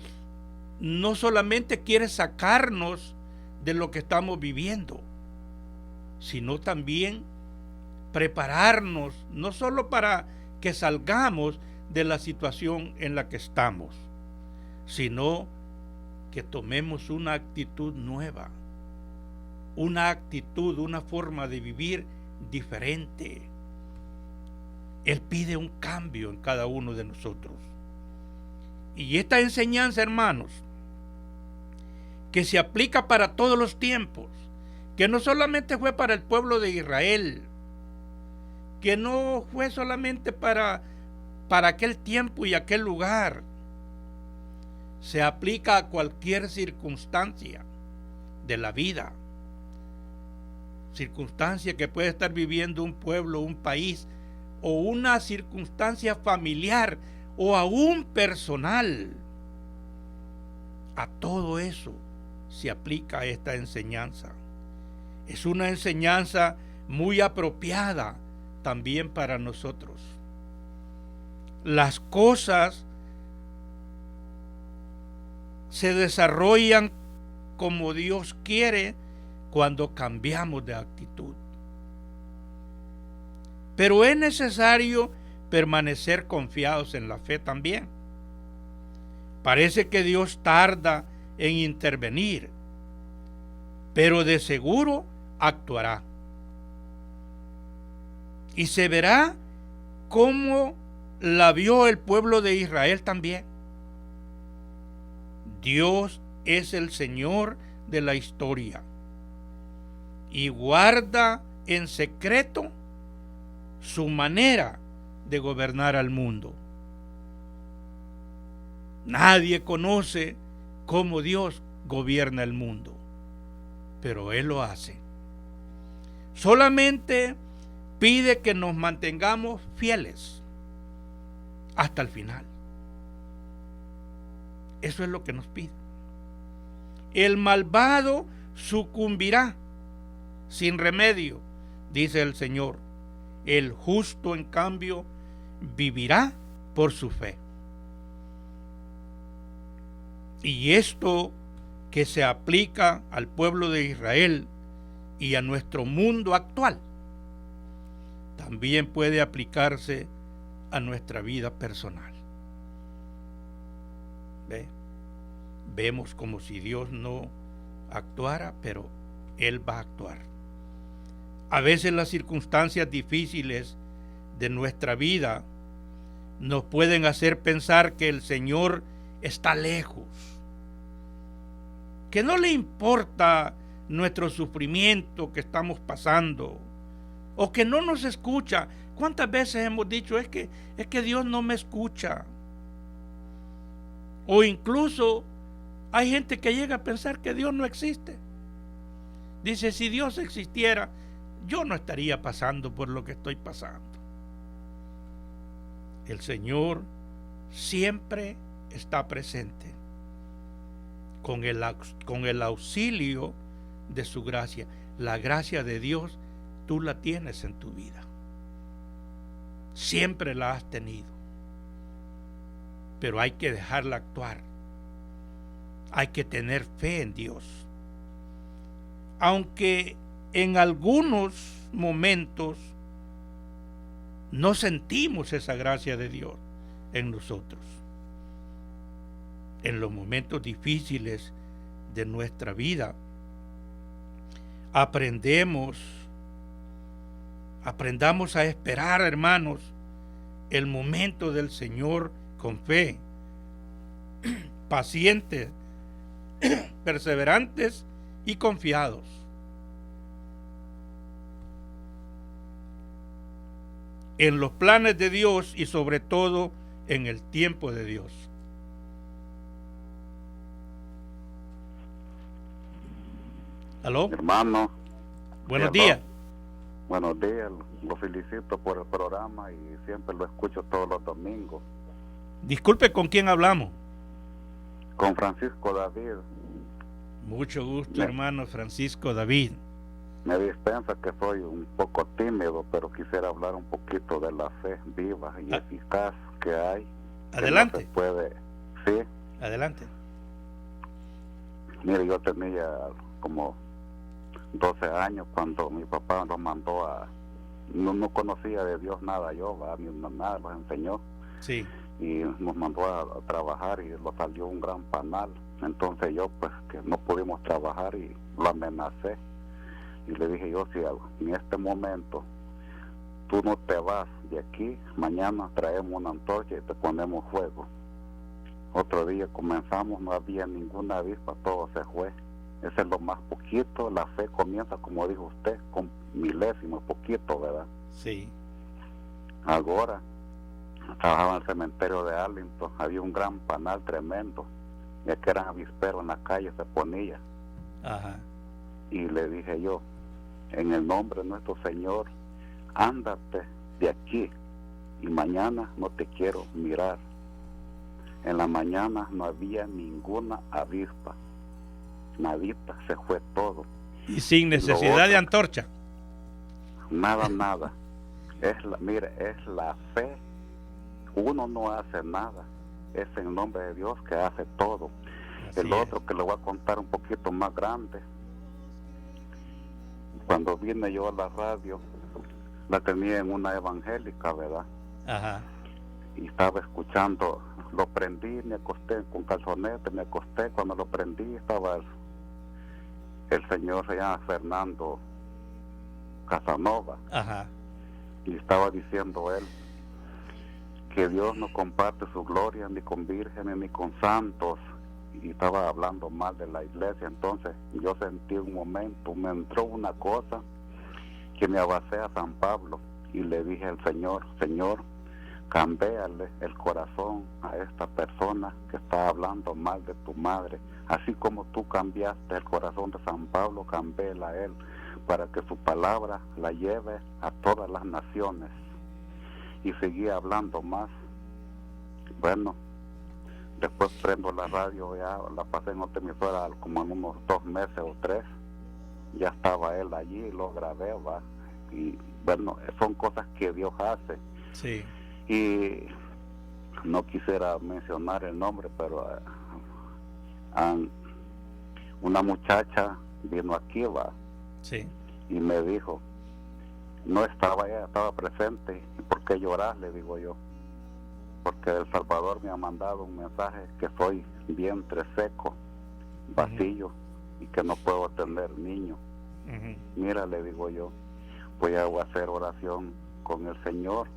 no solamente quiere sacarnos de lo que estamos viviendo, sino también prepararnos, no solo para que salgamos de la situación en la que estamos, sino que tomemos una actitud nueva, una actitud, una forma de vivir diferente. Él pide un cambio en cada uno de nosotros. Y esta enseñanza, hermanos, que se aplica para todos los tiempos, que no solamente fue para el pueblo de Israel, que no fue solamente para aquel tiempo y aquel lugar, se aplica a cualquier circunstancia de la vida, circunstancia que puede estar viviendo un pueblo, un país, o una circunstancia familiar o aún personal. A todo eso se aplica esta enseñanza. Es una enseñanza muy apropiada también para nosotros. Las cosas se desarrollan como Dios quiere cuando cambiamos de actitud. Pero es necesario permanecer confiados en la fe también. Parece que Dios tarda en intervenir, pero de seguro actuará. Y se verá cómo la vio el pueblo de Israel también. Dios es el Señor de la historia y guarda en secreto su manera de gobernar al mundo. Nadie conoce cómo Dios gobierna el mundo, pero Él lo hace. Solamente pide que nos mantengamos fieles hasta el final. Eso es lo que nos pide. El malvado sucumbirá sin remedio, dice el Señor. El justo, en cambio, vivirá por su fe. Y esto que se aplica al pueblo de Israel y a nuestro mundo actual, también puede aplicarse a nuestra vida personal. Vemos como si Dios no actuara, pero Él va a actuar. A veces las circunstancias difíciles de nuestra vida nos pueden hacer pensar que el Señor está lejos, que no le importa nuestro sufrimiento que estamos pasando, o que no nos escucha. ¿Cuántas veces hemos dicho, es que Dios no me escucha? O incluso hay gente que llega a pensar que Dios no existe. Dice, si Dios existiera, yo no estaría pasando por lo que estoy pasando. El Señor siempre está presente con el auxilio de su gracia. La gracia de Dios tú la tienes en tu vida. Siempre la has tenido. Pero hay que dejarla actuar. Hay que tener fe en Dios. Aunque en algunos momentos no sentimos esa gracia de Dios en nosotros. En los momentos difíciles de nuestra vida, aprendamos a esperar, hermanos, el momento del Señor con fe, pacientes, perseverantes y confiados. En los planes de Dios y sobre todo en el tiempo de Dios. ¿Aló? Hermano. Buenos días. Buenos días, lo felicito por el programa y siempre lo escucho todos los domingos. Disculpe, ¿con quién hablamos? Con Francisco David. Mucho gusto, hermano Francisco David. Me dispensa que soy un poco tímido, pero quisiera hablar un poquito de la fe viva y eficaz que hay. Adelante. Que no se puede, sí. Adelante. Mire, yo tenía como 12 años cuando mi papá nos mandó a... No conocía de Dios nada yo, mi mamá nos enseñó. Sí. Y nos mandó a trabajar y lo salió un gran panal. Entonces yo pues que no pudimos trabajar y lo amenacé. Y le dije yo, si en este momento tú no te vas de aquí, mañana traemos una antorcha y te ponemos fuego. Otro día comenzamos, no había ninguna avispa, todo se fue. Ese es lo más poquito, la fe comienza, como dijo usted, con milésimo, poquito, ¿verdad? Sí. Ahora, trabajaba en el cementerio de Arlington, había un gran panal tremendo, ya que eran avisperos en la calle, se ponía. Ajá. Y le dije yo, en el nombre de nuestro Señor, ándate de aquí y mañana no te quiero mirar. En la mañana no había ninguna avispa, nadita, se fue todo. Y sin necesidad de antorcha. Nada. Mire, es la fe. Uno no hace nada, es en nombre de Dios que hace todo. Así El otro que le voy a contar un poquito más grande. Cuando vine yo a la radio, la tenía en una evangélica, ¿verdad? Ajá. Y estaba escuchando, lo prendí, me acosté con calzonete, me acosté, cuando lo prendí estaba el señor, se llama Fernando Casanova. Ajá. Y estaba diciendo él que Dios no comparte su gloria ni con vírgenes ni con santos, y estaba hablando mal de la iglesia. Entonces yo sentí un momento, me entró una cosa que me abacé a San Pablo y le dije al Señor, cambéale el corazón a esta persona que está hablando mal de tu madre, así como tú cambiaste el corazón de San Pablo, cambéla a él para que su palabra la lleve a todas las naciones. Y seguía hablando más. Bueno, después prendo la radio, ya la pasé en otra emisora como en unos 2 meses o 3, ya estaba él allí, lo grabé, va. Y bueno, son cosas que Dios hace. Sí. Y no quisiera mencionar el nombre, pero una muchacha vino aquí, va. Sí. Y me dijo, no estaba ella, estaba presente. ¿Y por qué llorar? Le digo yo. Porque El Salvador me ha mandado un mensaje que soy vientre seco, vacío, y que no puedo tener niño. Mira, le digo yo, voy a hacer oración con el Señor,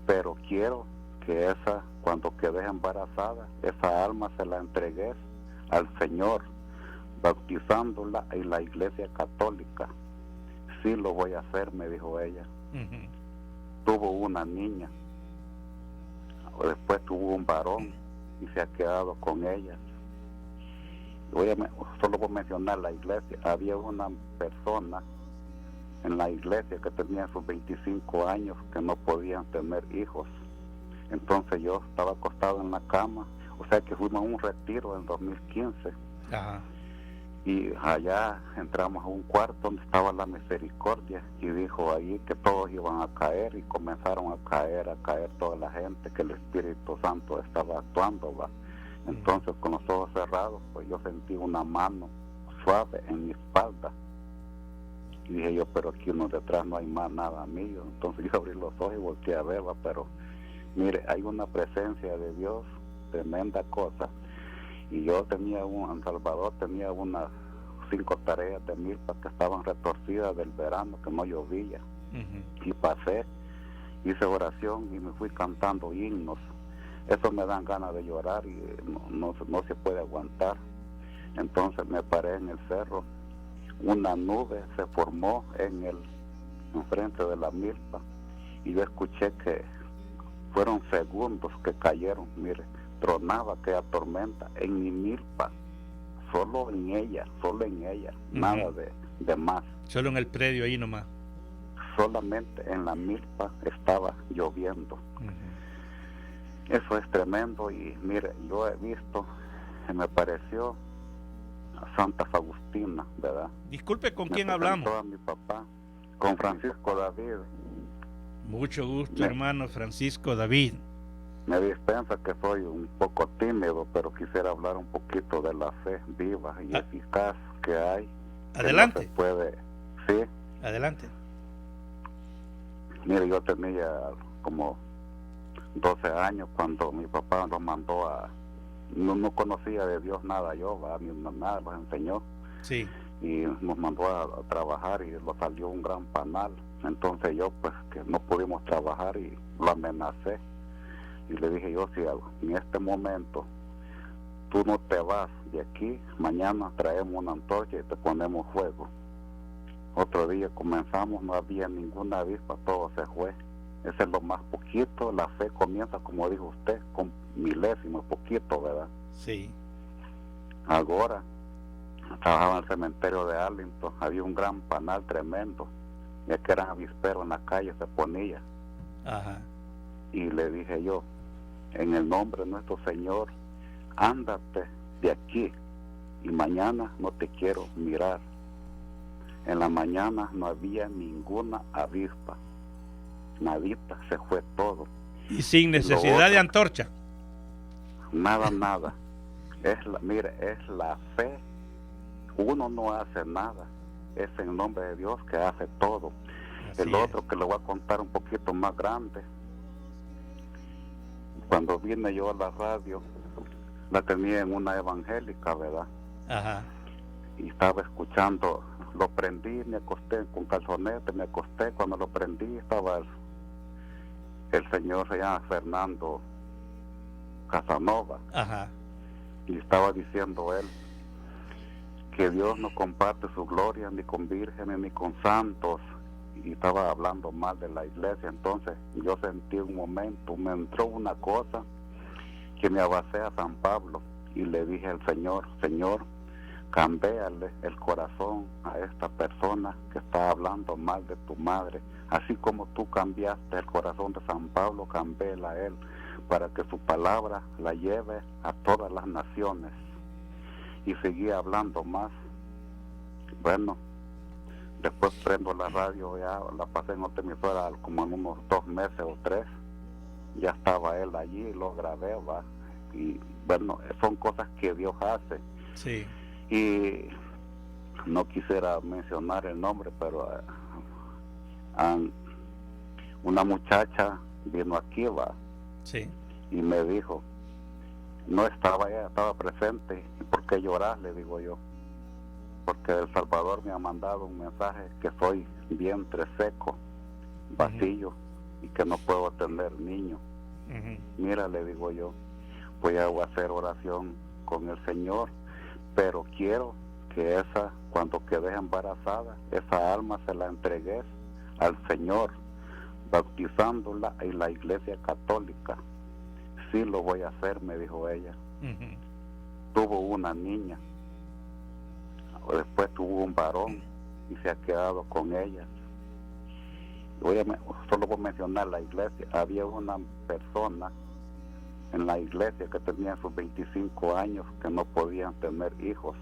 pero quiero que cuando quede embarazada, esa alma se la entregues al Señor, bautizándola en la Iglesia Católica. Sí lo voy a hacer, me dijo ella. Tuvo una niña, después tuvo un varón y se ha quedado con ella. Solo voy a mencionar la iglesia. Había una persona en la iglesia que tenía sus 25 años que no podían tener hijos. Entonces yo estaba acostado en la cama, o sea que fuimos a un retiro en 2015. Ajá. Y allá entramos a un cuarto donde estaba la misericordia y dijo ahí que todos iban a caer, y comenzaron a caer toda la gente, que el Espíritu Santo estaba actuando, va. Entonces con los ojos cerrados, pues yo sentí una mano suave en mi espalda y dije yo, pero aquí uno detrás no hay más nada mío. Entonces yo abrí los ojos y volteé a ver, va, pero mire, hay una presencia de Dios, tremenda cosa. Y yo en Salvador tenía unas 5 tareas de milpa que estaban retorcidas del verano, que no llovía. Y pasé, hice oración y me fui cantando himnos. Eso me dan ganas de llorar y no se puede aguantar. Entonces me paré en el cerro, una nube se formó enfrente de la milpa, y yo escuché que fueron segundos que cayeron, mire, tronaba aquella tormenta en mi milpa, solo en ella, nada de más. Solo en el predio ahí nomás. Solamente en la milpa estaba lloviendo. Eso es tremendo. Y mire, yo he visto, me pareció Santa Faustina, ¿verdad? Disculpe, ¿con Me quién presentó hablamos? a mi papá, con Francisco David. Mucho gusto, Me- hermano Francisco David. Me dispensa que soy un poco tímido, pero quisiera hablar un poquito de la fe viva y eficaz que hay. que Adelante. no se puede, sí. Adelante. Mire, yo tenía como 12 años cuando mi papá nos mandó a... No conocía de Dios nada yo, ¿va? Mi mamá nos enseñó Sí. y nos mandó a trabajar y lo salió un gran panal. Entonces yo pues que no pudimos trabajar y lo amenacé. Y le dije yo, si en este momento tú no te vas de aquí, mañana traemos una antorcha y te ponemos fuego. Otro día comenzamos, no había ninguna avispa, todo se fue. Ese es lo más poquito, la fe comienza, como dijo usted, con milésimos, poquito, ¿verdad? Sí. Ahora, trabajaba en el cementerio de Arlington, había un gran panal tremendo, ya que eran avisperos en la calle, se ponía. Ajá. Y le dije yo, en el nombre de nuestro Señor, ándate de aquí y mañana no te quiero mirar. En la mañana no había ninguna avispa, nadita, se fue todo. Y sin Lo necesidad de otro, antorcha. nada. Mire, es la fe. Uno no hace nada, es en nombre de Dios que hace todo. Así El es. otro que le voy a contar un poquito más grande. Cuando vine yo a la radio, la tenía en una evangélica, ¿verdad? Ajá. Y estaba escuchando, lo prendí, me acosté con calzonete, me acosté, cuando lo prendí estaba el señor, se llama Fernando Casanova, Ajá. y estaba diciendo él que Dios no comparte su gloria ni con vírgenes ni con santos, y estaba hablando mal de la iglesia. Entonces yo sentí un momento, me entró una cosa que me abacé a San Pablo y le dije al Señor, Señor, cambéale el corazón a esta persona que está hablando mal de tu madre, así como tú cambiaste el corazón de San Pablo, cambéla a él para que su palabra la lleve a todas las naciones. Y seguía hablando más. Bueno, después prendo la radio, ya la pasé en otra emisora como en unos 2 meses o 3, ya estaba él allí, lo grabé, va. Y bueno, son cosas que Dios hace. Sí. Y no quisiera mencionar el nombre, pero una muchacha vino aquí, va, Sí. y me dijo, no estaba ella, estaba presente. ¿Y por qué llorar? Le digo yo. Porque El Salvador me ha mandado un mensaje que soy vientre seco, vacío, y que no puedo tener niño. Mira, le digo yo, voy a hacer oración con el Señor, pero quiero que cuando quede embarazada, esa alma se la entregues al Señor, bautizándola en la Iglesia Católica. Sí, lo voy a hacer, me dijo ella. Tuvo una niña, después tuvo un varón y se ha quedado con ella. Solo voy a mencionar la iglesia. Había una persona en la iglesia que tenía sus 25 años que no podían tener hijos.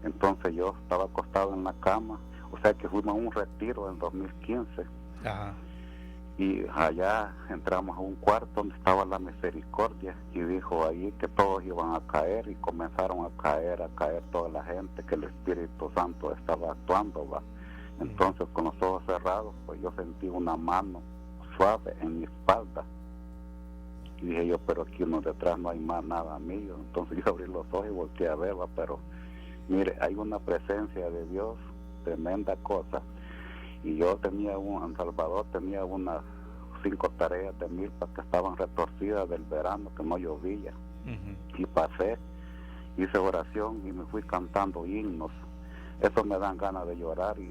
Entonces yo estaba acostado en la cama, o sea que fuimos a un retiro en 2015. Ajá. Y allá entramos a un cuarto donde estaba la misericordia y dijo ahí que todos iban a caer, y comenzaron a caer toda la gente, que el Espíritu Santo estaba actuando, va. Entonces con los ojos cerrados, pues yo sentí una mano suave en mi espalda y dije yo, pero aquí detrás no hay más nada mío. Entonces yo abrí los ojos y volteé a ver, va, pero mire, hay una presencia de Dios, tremenda cosa. Y yo en Salvador tenía unas 5 tareas de milpa que estaban retorcidas del verano, que no llovía. Y pasé, hice oración y me fui cantando himnos. Eso me dan ganas de llorar y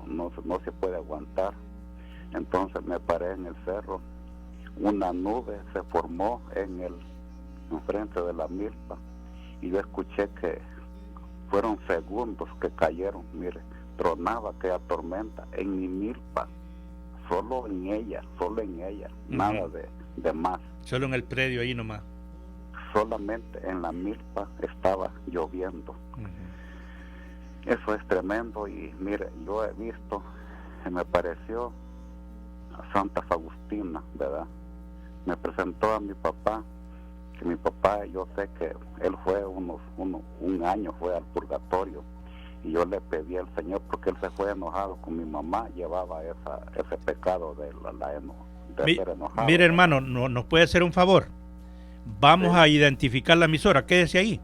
no se puede aguantar. Entonces me paré en el cerro, una nube se formó enfrente de la milpa, y yo escuché que fueron segundos que cayeron, mire, tronaba aquella tormenta en mi milpa, solo en ella, nada de más. Solo en el predio ahí nomás. Solamente en la milpa estaba lloviendo. Eso es tremendo. Y mire, yo he visto, me pareció a Santa Faustina, ¿verdad? Me presentó a mi papá, que mi papá, yo sé que él fue un año fue al purgatorio, y yo le pedí al Señor, porque él se fue enojado con mi mamá, llevaba ese pecado de ser enojado. Mire, hermano, ¿nos puede hacer un favor? Vamos a identificar la emisora, quédese ahí.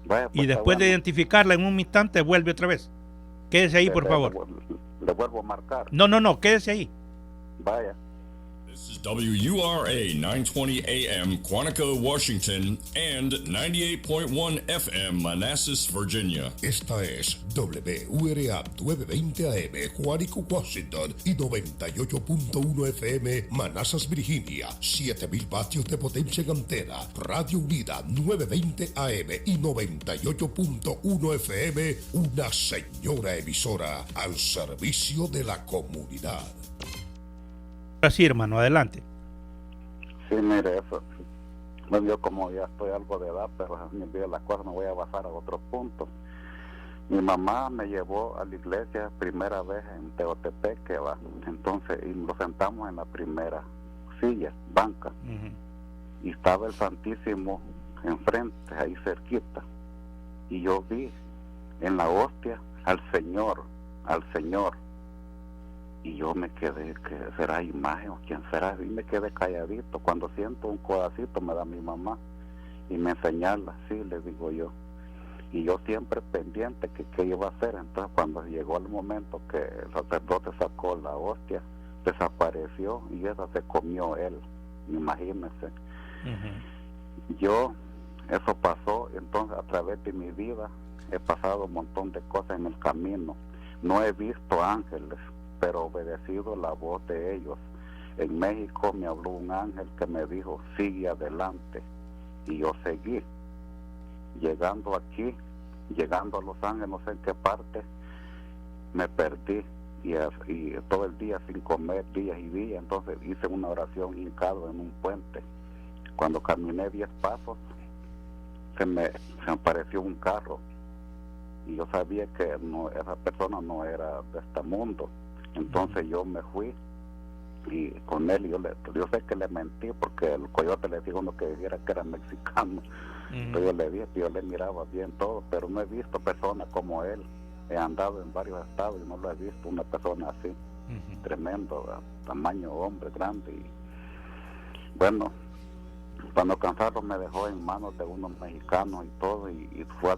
Vaya, pues, y después de identificarla en un instante vuelve otra vez. Quédese ahí, por favor. Le vuelvo a marcar. No, quédese ahí. Vaya. This is WURA 920 AM, Quantico, Washington, and 98.1 FM, Manassas, Virginia. Esta es WURA 920 AM, Quantico, Washington, y 98.1 FM, Manassas, Virginia. 7,000 vatios de potencia en antena. Radio Unida 920 AM y 98.1 FM, una señora emisora al servicio de la comunidad. Así, hermano, adelante. Sí, mire, eso. Bueno, yo como ya estoy algo de edad, pero me olvido las cosas, me voy a basar a otros puntos. Mi mamá me llevó a la iglesia primera vez en Teotepeque, ¿va? Entonces, y nos sentamos en la primera silla, banca, y estaba el Santísimo enfrente, ahí cerquita, y yo vi en la hostia al Señor, y yo me quedé, que será imagen o quién será, y me quedé calladito. Cuando siento un codacito me da mi mamá y me señala, sí, le digo yo, y yo siempre pendiente que qué iba a hacer. Entonces cuando llegó el momento que el sacerdote sacó la hostia, desapareció y esa se comió él, imagínense. Yo, eso pasó. Entonces a través de mi vida he pasado un montón de cosas en el camino. No he visto ángeles, pero obedecido la voz de ellos. En México me habló un ángel que me dijo, sigue adelante, y yo seguí. Llegando aquí, llegando a Los Ángeles, no sé en qué parte, me perdí, y todo el día sin comer, días y días. Entonces hice una oración hincado en un puente. Cuando caminé 10 pasos, se me apareció un carro, y yo sabía que esa persona no era de este mundo. Entonces yo me fui y con él, yo sé que le mentí, porque el coyote le dijo uno que dijera que era mexicano. Entonces yo le dije que yo le miraba bien todo, pero no he visto personas como él. He andado en varios estados y no lo he visto una persona así, tremendo, tamaño hombre, grande. Y bueno, cuando cansado me dejó en manos de unos mexicanos y todo, y fue a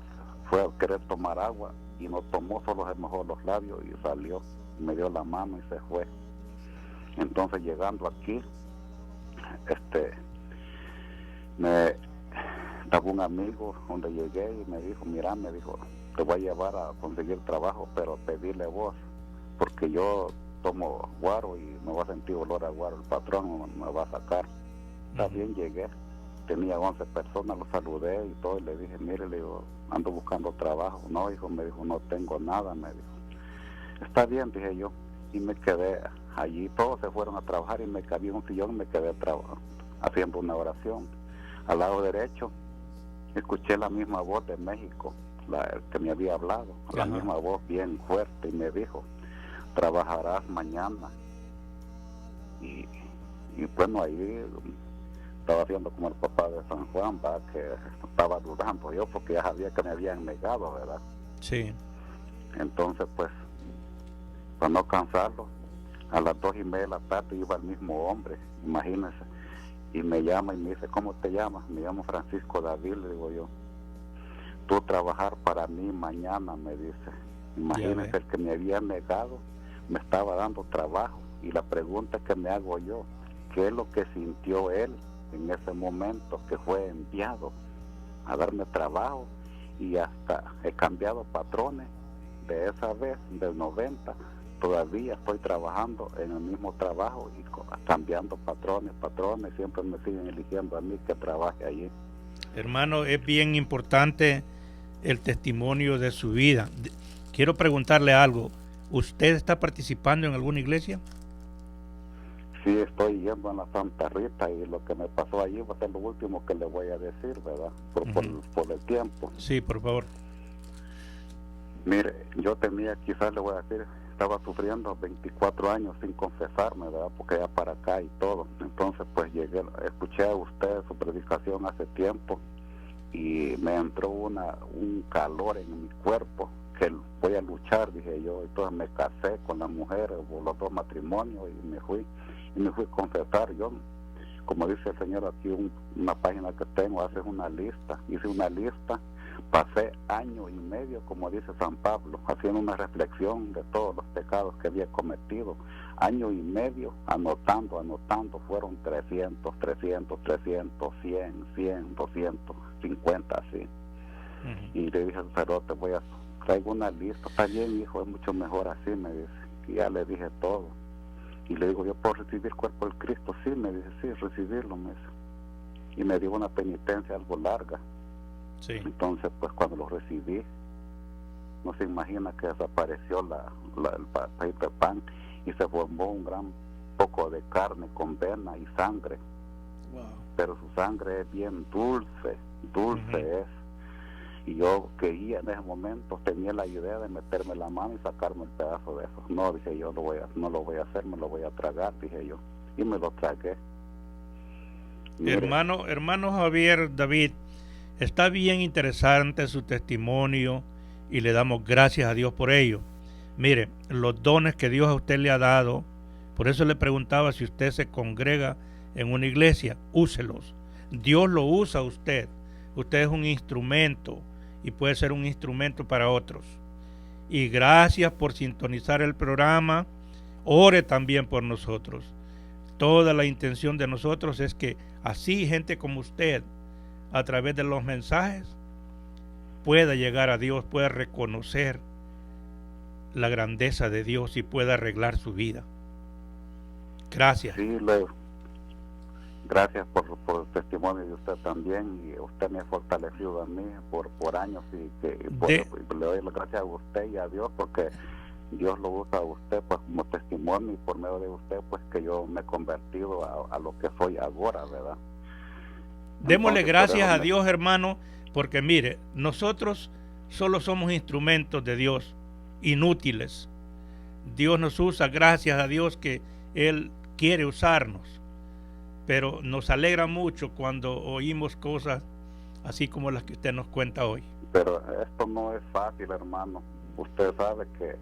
querer tomar agua y no tomó, solo se mojó los labios y salió, me dio la mano y se fue. Entonces llegando aquí, estaba un amigo donde llegué y me dijo, mira, me dijo, te voy a llevar a conseguir trabajo, pero pedirle vos, porque yo tomo guaro y me va a sentir olor a guaro, el patrón me va a sacar. Está bien, llegué, tenía 11 personas, los saludé y todo, y le dije, mire, le digo, ando buscando trabajo. No, hijo, me dijo, no tengo nada, me dijo. Está bien, dije yo, y me quedé allí. Todos se fueron a trabajar y me cabía un sillón y me quedé haciendo una oración. Al lado derecho escuché la misma voz de México, la que me había hablado, la misma voz bien fuerte, y me dijo, trabajarás mañana. Y bueno, ahí estaba haciendo como el papá de San Juan, ¿va? Que estaba dudando yo, porque ya sabía que me habían negado, ¿verdad? Sí. Entonces, pues, para no cansarlo, a las 2:30 de la tarde iba el mismo hombre, imagínense, y me llama y me dice, ¿cómo te llamas? Me llamo Francisco David, le digo yo. Tú trabajar para mí mañana, me dice. Imagínense, el que me había negado me estaba dando trabajo, y la pregunta que me hago yo, ¿qué es lo que sintió él en ese momento que fue enviado a darme trabajo? Y hasta he cambiado patrones de esa vez, del 90, todavía estoy trabajando en el mismo trabajo y cambiando patrones, siempre me siguen eligiendo a mí que trabaje allí. Hermano, es bien importante el testimonio de su vida. Quiero preguntarle algo, ¿usted está participando en alguna iglesia? Sí, estoy yendo a la Santa Rita, y lo que me pasó allí va a ser lo último que le voy a decir, ¿verdad? Por el tiempo. Sí, por favor. Mire, yo tenía, quizás le voy a decir, estaba sufriendo 24 años sin confesarme, ¿verdad? Porque ya para acá y todo. Entonces, pues escuché a usted su predicación hace tiempo y me entró un calor en mi cuerpo que voy a luchar, dije yo. Entonces me casé con la mujer, hubo los 2 matrimonios y me fui a confesar. Yo, como dice el Señor aquí, una página que tengo, hice una lista. Pasé año y medio, como dice San Pablo, haciendo una reflexión de todos los pecados que había cometido. Año y medio anotando, fueron 300, 100, 250, así. Y le dije al sacerdote, traigo una lista. Está bien, hijo, es mucho mejor así, me dice. Y ya le dije todo. Y le digo, ¿yo puedo recibir el cuerpo del Cristo? Sí, me dice, sí, recibirlo, me dice. Y me dio una penitencia algo larga. Sí. Entonces, pues cuando lo recibí, no se imagina que desapareció el pedacito de pan y se formó un gran poco de carne con vena y sangre. Wow. Pero su sangre es bien dulce es. Y yo quería en ese momento, tenía la idea de meterme la mano y sacarme el pedazo de eso. No, dije yo, no lo voy a hacer, me lo voy a tragar, dije yo. Y me lo tragué. Hermano Javier David, está bien interesante su testimonio y le damos gracias a Dios por ello. Mire, los dones que Dios a usted le ha dado, por eso le preguntaba si usted se congrega en una iglesia, úselos. Dios lo usa a usted. Usted es un instrumento y puede ser un instrumento para otros. Y gracias por sintonizar el programa. Ore también por nosotros. Toda la intención de nosotros es que así gente como usted, a través de los mensajes, pueda llegar a Dios, pueda reconocer la grandeza de Dios y pueda arreglar su vida. Gracias. Sí, gracias por el testimonio de usted también, y usted me ha fortalecido a mí por años y le doy las gracias a usted y a Dios porque Dios lo usa a usted pues como testimonio, y por medio de usted pues que yo me he convertido a lo que soy ahora, ¿verdad? Démosle gracias a Dios, hermano, porque mire, nosotros solo somos instrumentos de Dios, inútiles. Dios nos usa, gracias a Dios que Él quiere usarnos, pero nos alegra mucho cuando oímos cosas así como las que usted nos cuenta hoy. Pero esto no es fácil, hermano. Usted sabe que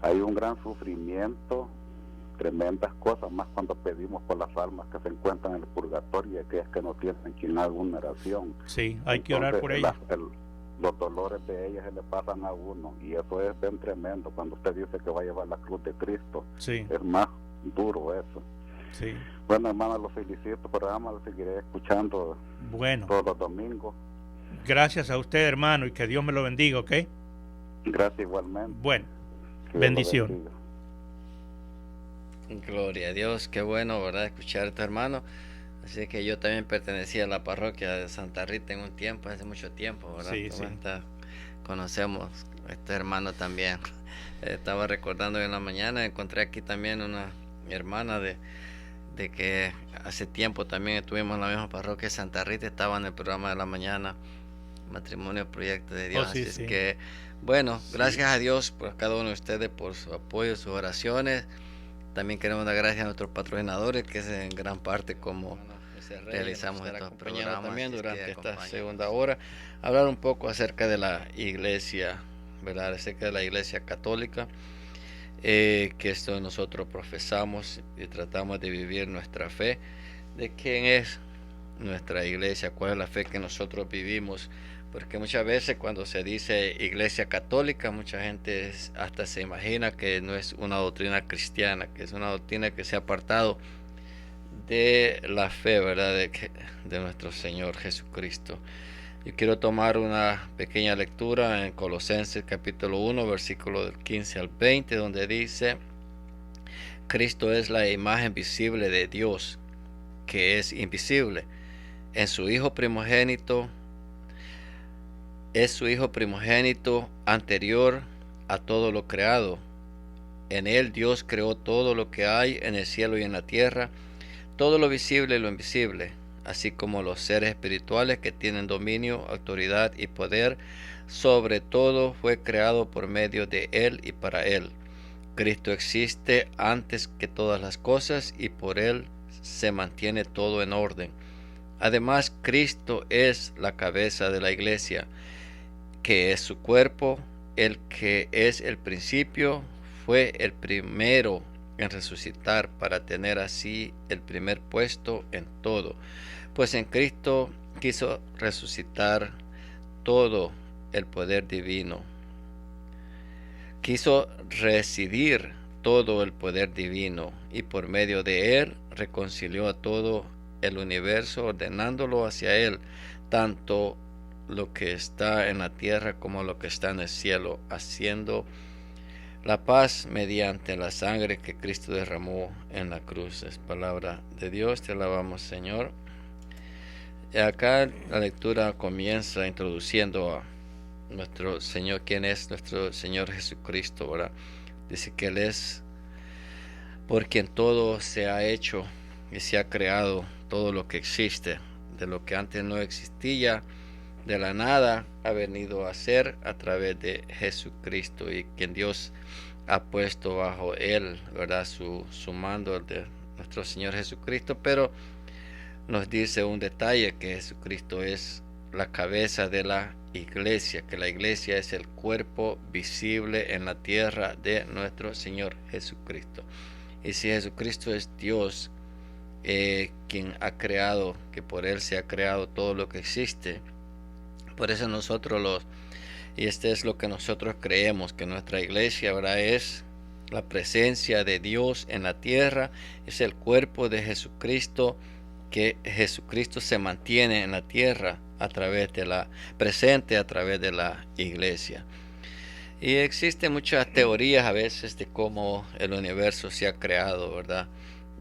hay un gran sufrimiento, tremendas cosas, más cuando pedimos por las almas que se encuentran en el purgatorio y aquellas que no tienen quien haga vulneración. Sí, hay que orar por ellas. Los dolores de ellas se le pasan a uno, y eso es bien tremendo. Cuando usted dice que va a llevar la cruz de Cristo, sí, es más duro eso. Sí. Bueno, hermano, los felicito, programa lo seguiré escuchando todos los domingos. Gracias a usted, hermano, y que Dios me lo bendiga, ¿ok? Gracias igualmente. Bueno, bendición. Gloria a Dios, qué bueno, ¿verdad? Escuchar a tu hermano. Así que yo también pertenecía a la parroquia de Santa Rita en un tiempo, hace mucho tiempo, ¿verdad? Sí, sí. Conocemos a este hermano también. Estaba recordando en la mañana, encontré aquí también una hermana de que hace tiempo también estuvimos en la misma parroquia de Santa Rita, estaba en el programa de la mañana, Matrimonio Proyecto de Dios. Sí, así sí. es que, bueno, gracias a Dios por cada uno de ustedes, por su apoyo, sus oraciones. También queremos dar gracias a nuestros patrocinadores, que es en gran parte como realizamos estos programas también durante esta segunda hora. Hablar un poco acerca de la iglesia, ¿verdad? Acerca de la iglesia católica, que esto nosotros profesamos y tratamos de vivir nuestra fe, de quién es nuestra iglesia, cuál es la fe que nosotros vivimos. Porque muchas veces cuando se dice iglesia católica, mucha gente hasta se imagina que no es una doctrina cristiana, que es una doctrina que se ha apartado de la fe, ¿verdad? De nuestro Señor Jesucristo. Yo quiero tomar una pequeña lectura en Colosenses capítulo 1, versículo del 15 al 20, donde dice: Cristo es la imagen visible de Dios, que es invisible. En su Hijo primogénito, es su Hijo primogénito anterior a todo lo creado. En él Dios creó todo lo que hay en el cielo y en la tierra, todo lo visible y lo invisible, así como los seres espirituales que tienen dominio, autoridad y poder sobre todo, fue creado por medio de Él y para Él. Cristo existe antes que todas las cosas y por Él se mantiene todo en orden. Además, Cristo es la cabeza de la iglesia, que es su cuerpo, el que es el principio, fue el primero en resucitar para tener así el primer puesto en todo. Pues en Cristo quiso resucitar todo el poder divino. Quiso residir todo el poder divino y por medio de él reconcilió a todo el universo ordenándolo hacia él, tanto lo que está en la tierra como lo que está en el cielo, haciendo la paz mediante la sangre que Cristo derramó en la cruz. Es palabra de Dios, te alabamos, Señor. Y acá la lectura comienza introduciendo a nuestro Señor, quien es nuestro Señor Jesucristo, ¿verdad? Dice que Él es por quien todo se ha hecho y se ha creado, todo lo que existe, de lo que antes no existía, de la nada ha venido a ser a través de Jesucristo, y quien Dios ha puesto bajo Él, ¿verdad? Su mando de nuestro Señor Jesucristo. Pero nos dice un detalle, que Jesucristo es la cabeza de la iglesia, que la iglesia es el cuerpo visible en la tierra de nuestro Señor Jesucristo. Y si Jesucristo es Dios, quien ha creado, que por Él se ha creado todo lo que existe, por eso nosotros y este es lo que nosotros creemos, que nuestra iglesia ahora es la presencia de Dios en la tierra, es el cuerpo de Jesucristo, que Jesucristo se mantiene en la tierra a través de presente a través de la iglesia. Y existen muchas teorías a veces de cómo el universo se ha creado, ¿verdad?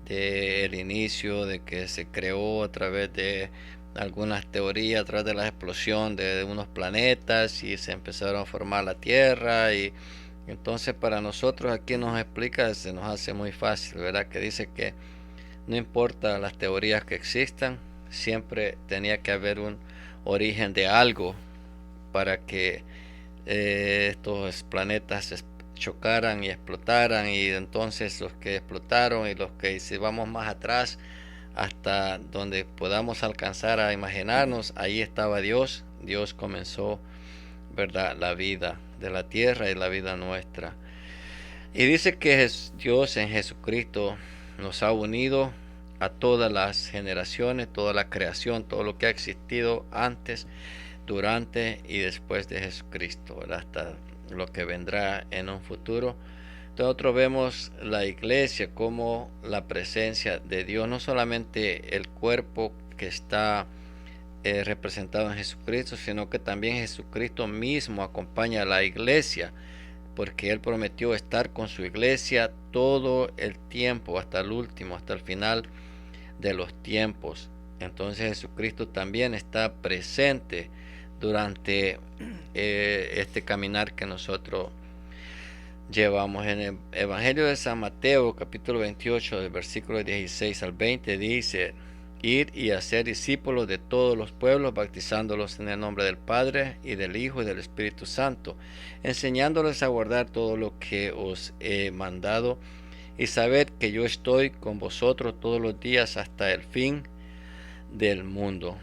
Del inicio, de que se creó a través de algunas teorías, a través de la explosión de unos planetas, y se empezaron a formar la Tierra. Y entonces para nosotros aquí nos explica, se nos hace muy fácil, ¿verdad? Que dice que no importa las teorías que existan, siempre tenía que haber un origen de algo para que estos planetas se chocaran y explotaran. Y entonces los que explotaron y los que, si vamos más atrás hasta donde podamos alcanzar a imaginarnos, ahí estaba Dios. Dios comenzó, ¿verdad?, la vida de la tierra y la vida nuestra. Y dice que Dios en Jesucristo nos ha unido a todas las generaciones, toda la creación, todo lo que ha existido antes, durante y después de Jesucristo, ¿verdad?, hasta lo que vendrá en un futuro. Nosotros vemos la iglesia como la presencia de Dios, no solamente el cuerpo que está representado en Jesucristo, sino que también Jesucristo mismo acompaña a la iglesia, porque Él prometió estar con su iglesia todo el tiempo, hasta el último, hasta el final de los tiempos. Entonces Jesucristo también está presente durante este caminar que nosotros llevamos. En el Evangelio de San Mateo, capítulo 28, del versículo 16 al 20, dice: ir y hacer discípulos de todos los pueblos, bautizándolos en el nombre del Padre y del Hijo y del Espíritu Santo, enseñándoles a guardar todo lo que os he mandado, y sabed que yo estoy con vosotros todos los días hasta el fin del mundo.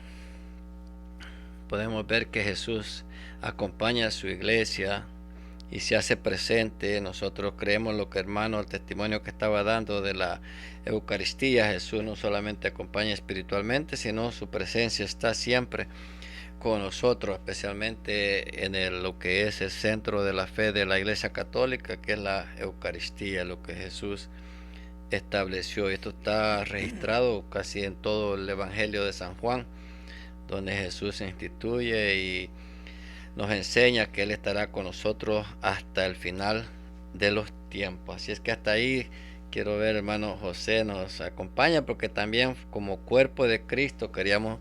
Podemos ver que Jesús acompaña a su iglesia y se hace presente. Nosotros creemos lo que, hermano, el testimonio que estaba dando de la Eucaristía. Jesús no solamente acompaña espiritualmente, sino su presencia está siempre con nosotros, especialmente en lo que es el centro de la fe de la Iglesia Católica, que es la Eucaristía, lo que Jesús estableció. Esto está registrado casi en todo el Evangelio de San Juan, donde Jesús se instituye y nos enseña que Él estará con nosotros hasta el final de los tiempos. Así es que hasta ahí quiero ver, hermano José nos acompaña, porque también como cuerpo de Cristo queríamos,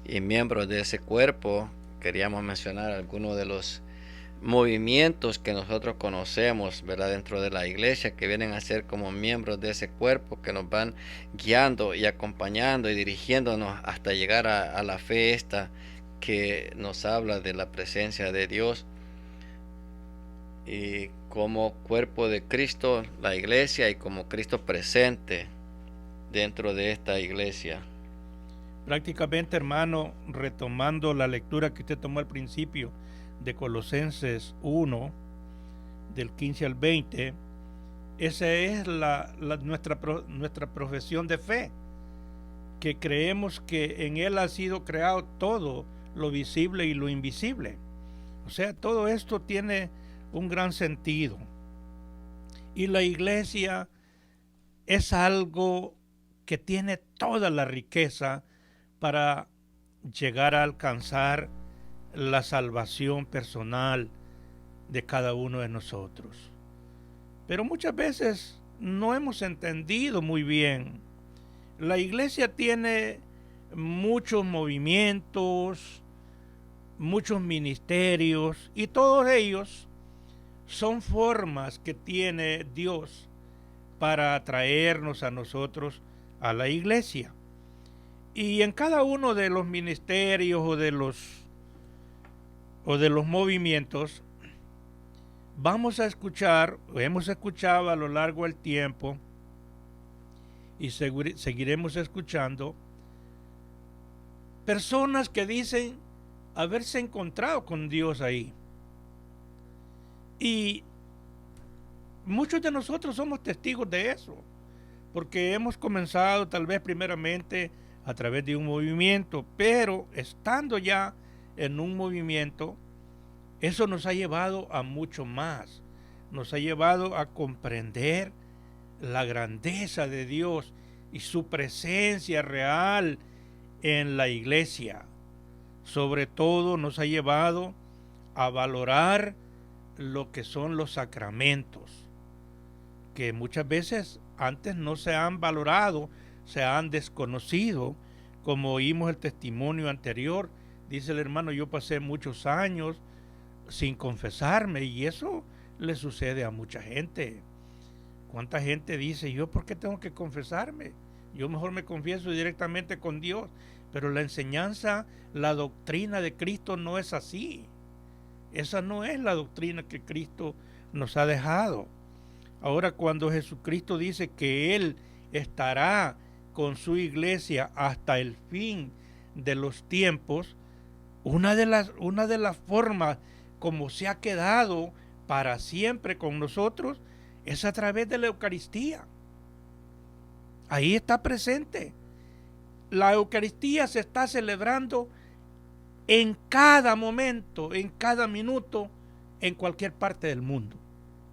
y miembros de ese cuerpo, queríamos mencionar algunos de los movimientos que nosotros conocemos, ¿verdad? Dentro de la iglesia, que vienen a ser como miembros de ese cuerpo, que nos van guiando y acompañando y dirigiéndonos hasta llegar a la fe esta que nos habla de la presencia de Dios. Y como cuerpo de Cristo, la iglesia, y como Cristo presente dentro de esta iglesia. Prácticamente, hermano, retomando la lectura que usted tomó al principio de Colosenses 1, del 15 al 20, esa es nuestra profesión de fe, que creemos que en Él ha sido creado todo lo visible y lo invisible. O sea, todo esto tiene un gran sentido. Y la iglesia es algo que tiene toda la riqueza para llegar a alcanzar la salvación personal de cada uno de nosotros. Pero muchas veces no hemos entendido muy bien. La iglesia tiene muchos movimientos, muchos ministerios, y todos ellos son formas que tiene Dios para atraernos a nosotros a la iglesia. Y en cada uno de los ministerios o de los movimientos vamos a escuchar, o hemos escuchado a lo largo del tiempo, y seguiremos escuchando, personas que dicen haberse encontrado con Dios ahí. Y muchos de nosotros somos testigos de eso, porque hemos comenzado tal vez primeramente a través de un movimiento, pero estando ya en un movimiento, eso nos ha llevado a mucho más. Nos ha llevado a comprender la grandeza de Dios y su presencia real en la iglesia. Sobre todo nos ha llevado a valorar lo que son los sacramentos, que muchas veces antes no se han valorado, se han desconocido, como oímos el testimonio anterior. Dice el hermano, yo pasé muchos años sin confesarme, y eso le sucede a mucha gente. ¿Cuánta gente dice, yo por qué tengo que confesarme? Yo mejor me confieso directamente con Dios. Pero la enseñanza, la doctrina de Cristo no es así. Esa no es la doctrina que Cristo nos ha dejado. Ahora, cuando Jesucristo dice que Él estará con su iglesia hasta el fin de los tiempos, una de las formas como se ha quedado para siempre con nosotros es a través de la Eucaristía. Ahí está presente. La Eucaristía se está celebrando en cada momento, en cada minuto, en cualquier parte del mundo.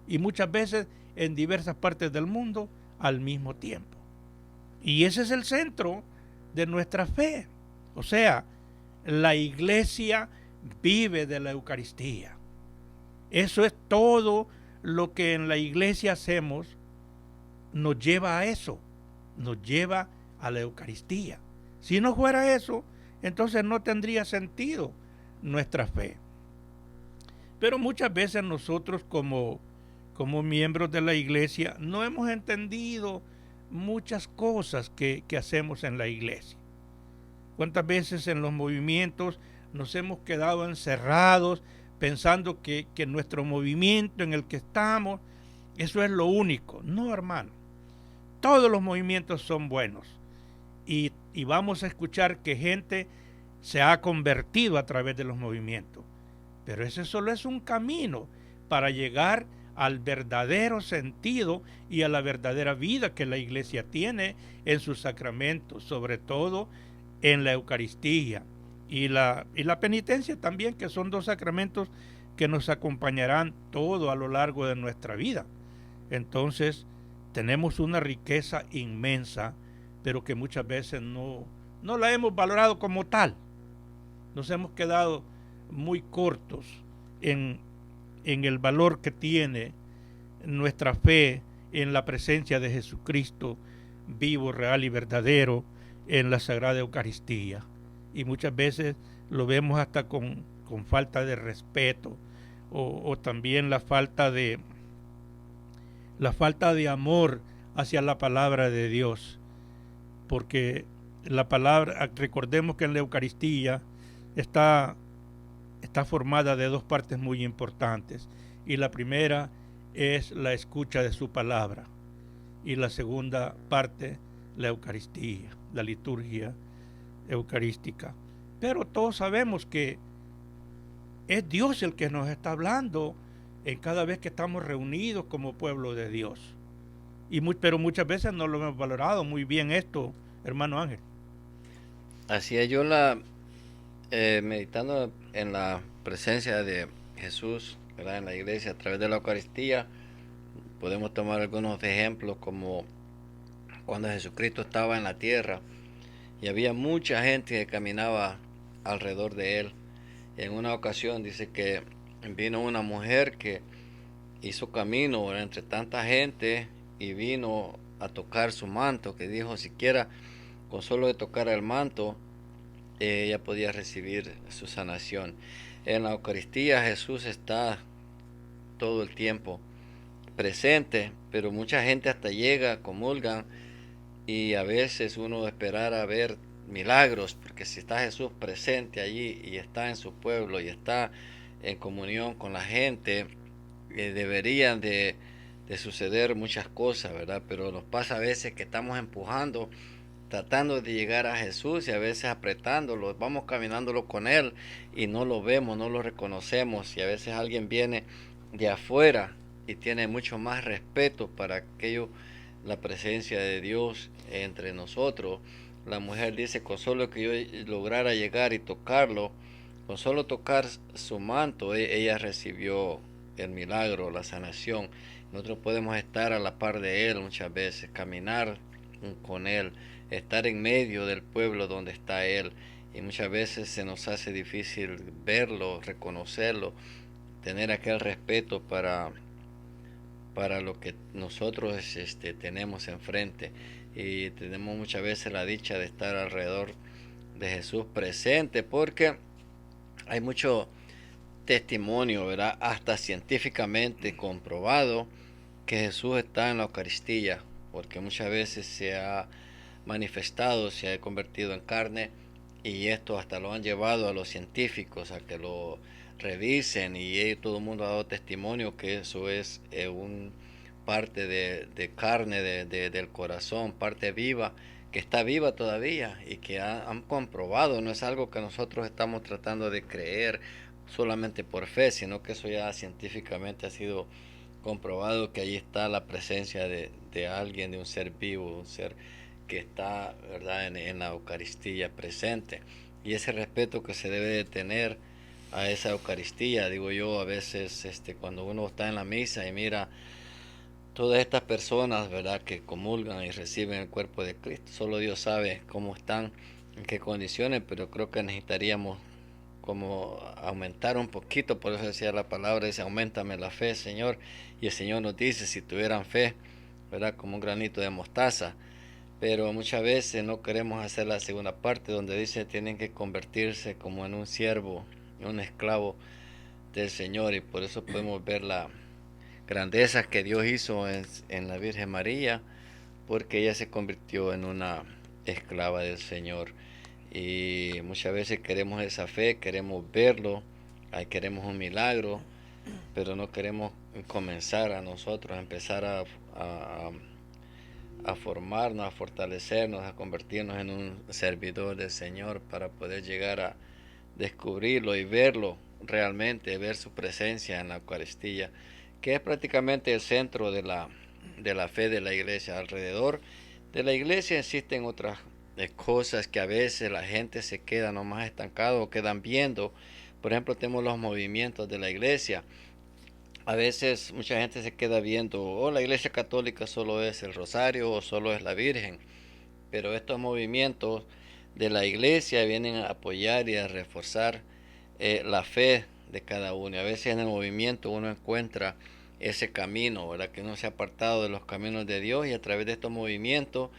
Y muchas veces en diversas partes del mundo al mismo tiempo. Y ese es el centro de nuestra fe. O sea, la iglesia vive de la Eucaristía. Eso es todo lo que en la iglesia hacemos, nos lleva a eso, nos lleva a la Eucaristía. Si no fuera eso, entonces no tendría sentido nuestra fe. Pero muchas veces nosotros como miembros de la iglesia no hemos entendido muchas cosas que hacemos en la iglesia. ¿Cuántas veces en los movimientos nos hemos quedado encerrados pensando que nuestro movimiento en el que estamos, eso es lo único? No, hermano. Todos los movimientos son buenos. Y vamos a escuchar que gente se ha convertido a través de los movimientos. Pero ese solo es un camino para llegar al verdadero sentido y a la verdadera vida que la iglesia tiene en sus sacramentos, sobre todo en la Eucaristía y la penitencia también, que son dos sacramentos que nos acompañarán todo a lo largo de nuestra vida. Entonces, tenemos una riqueza inmensa, pero que muchas veces no la hemos valorado como tal. Nos hemos quedado muy cortos en el valor que tiene nuestra fe en la presencia de Jesucristo vivo, real y verdadero en la Sagrada Eucaristía. Y muchas veces lo vemos hasta con falta de respeto o también la falta de amor hacia la palabra de Dios, porque la palabra, recordemos que en la Eucaristía está formada de dos partes muy importantes, y la primera es la escucha de su palabra, y la segunda parte, la Eucaristía, la liturgia eucarística. Pero todos sabemos que es Dios el que nos está hablando en cada vez que estamos reunidos como pueblo de Dios. Pero muchas veces no lo hemos valorado muy bien esto, hermano Ángel. Así es, yo meditando en la presencia de Jesús, ¿verdad?, en la iglesia a través de la Eucaristía, podemos tomar algunos ejemplos como cuando Jesucristo estaba en la tierra y había mucha gente que caminaba alrededor de él. En una ocasión dice que vino una mujer que hizo camino, ¿verdad?, entre tanta gente, y vino a tocar su manto, que dijo siquiera con solo de tocar el manto ella podía recibir su sanación. En la Eucaristía Jesús está todo el tiempo presente, pero mucha gente hasta llega, comulgan, y a veces uno esperar a ver milagros, porque si está Jesús presente allí y está en su pueblo y está en comunión con la gente, deberían de suceder muchas cosas, ¿verdad? Pero nos pasa a veces que estamos empujando, tratando de llegar a Jesús, y a veces apretándolo, vamos caminándolo con Él y no lo vemos, no lo reconocemos, y a veces alguien viene de afuera y tiene mucho más respeto para aquello, la presencia de Dios entre nosotros. La mujer dice, con solo que yo lograra llegar y tocarlo, con solo tocar su manto, ella recibió el milagro, la sanación. Nosotros podemos estar a la par de Él muchas veces, caminar con Él, estar en medio del pueblo donde está Él, y muchas veces se nos hace difícil verlo, reconocerlo, tener aquel respeto para lo que nosotros tenemos enfrente, y tenemos muchas veces la dicha de estar alrededor de Jesús presente, porque hay mucho testimonio, ¿verdad?, hasta científicamente comprobado, que Jesús está en la Eucaristía, porque muchas veces se ha manifestado, se ha convertido en carne, y esto hasta lo han llevado a los científicos a que lo revisen, y todo el mundo ha dado testimonio que eso es un parte de carne del corazón, parte viva, que está viva todavía, y que han comprobado, no es algo que nosotros estamos tratando de creer solamente por fe, sino que eso ya científicamente ha sido comprobado, que ahí está la presencia de alguien, de un ser vivo, un ser que está, ¿verdad?, en la Eucaristía presente. Y ese respeto que se debe de tener a esa Eucaristía, digo yo, a veces cuando uno está en la misa y mira todas estas personas, ¿verdad?, que comulgan y reciben el cuerpo de Cristo, solo Dios sabe cómo están, en qué condiciones, pero creo que necesitaríamos como aumentar un poquito. Por eso decía la palabra, dice, auméntame la fe, Señor, y el Señor nos dice, si tuvieran fe, ¿verdad?, como un granito de mostaza. Pero muchas veces no queremos hacer la segunda parte, donde dice, tienen que convertirse como en un siervo, un esclavo del Señor, y por eso podemos ver la grandeza que Dios hizo en la Virgen María, porque ella se convirtió en una esclava del Señor. Y muchas veces queremos esa fe, queremos verlo, queremos un milagro, pero no queremos comenzar a nosotros, a empezar a formarnos, a fortalecernos, a convertirnos en un servidor del Señor, para poder llegar a descubrirlo y verlo realmente, ver su presencia en la Eucaristía, que es prácticamente el centro de la fe de la iglesia. Alrededor de la iglesia existen otras cosas que a veces la gente se queda nomás estancado o quedan viendo. Por ejemplo, tenemos los movimientos de la iglesia. A veces mucha gente se queda viendo, la iglesia católica solo es el rosario o solo es la Virgen, pero estos movimientos de la iglesia vienen a apoyar y a reforzar la fe de cada uno. A veces en el movimiento uno encuentra ese camino, ¿verdad?, que uno se ha apartado de los caminos de Dios, y a través de estos movimientos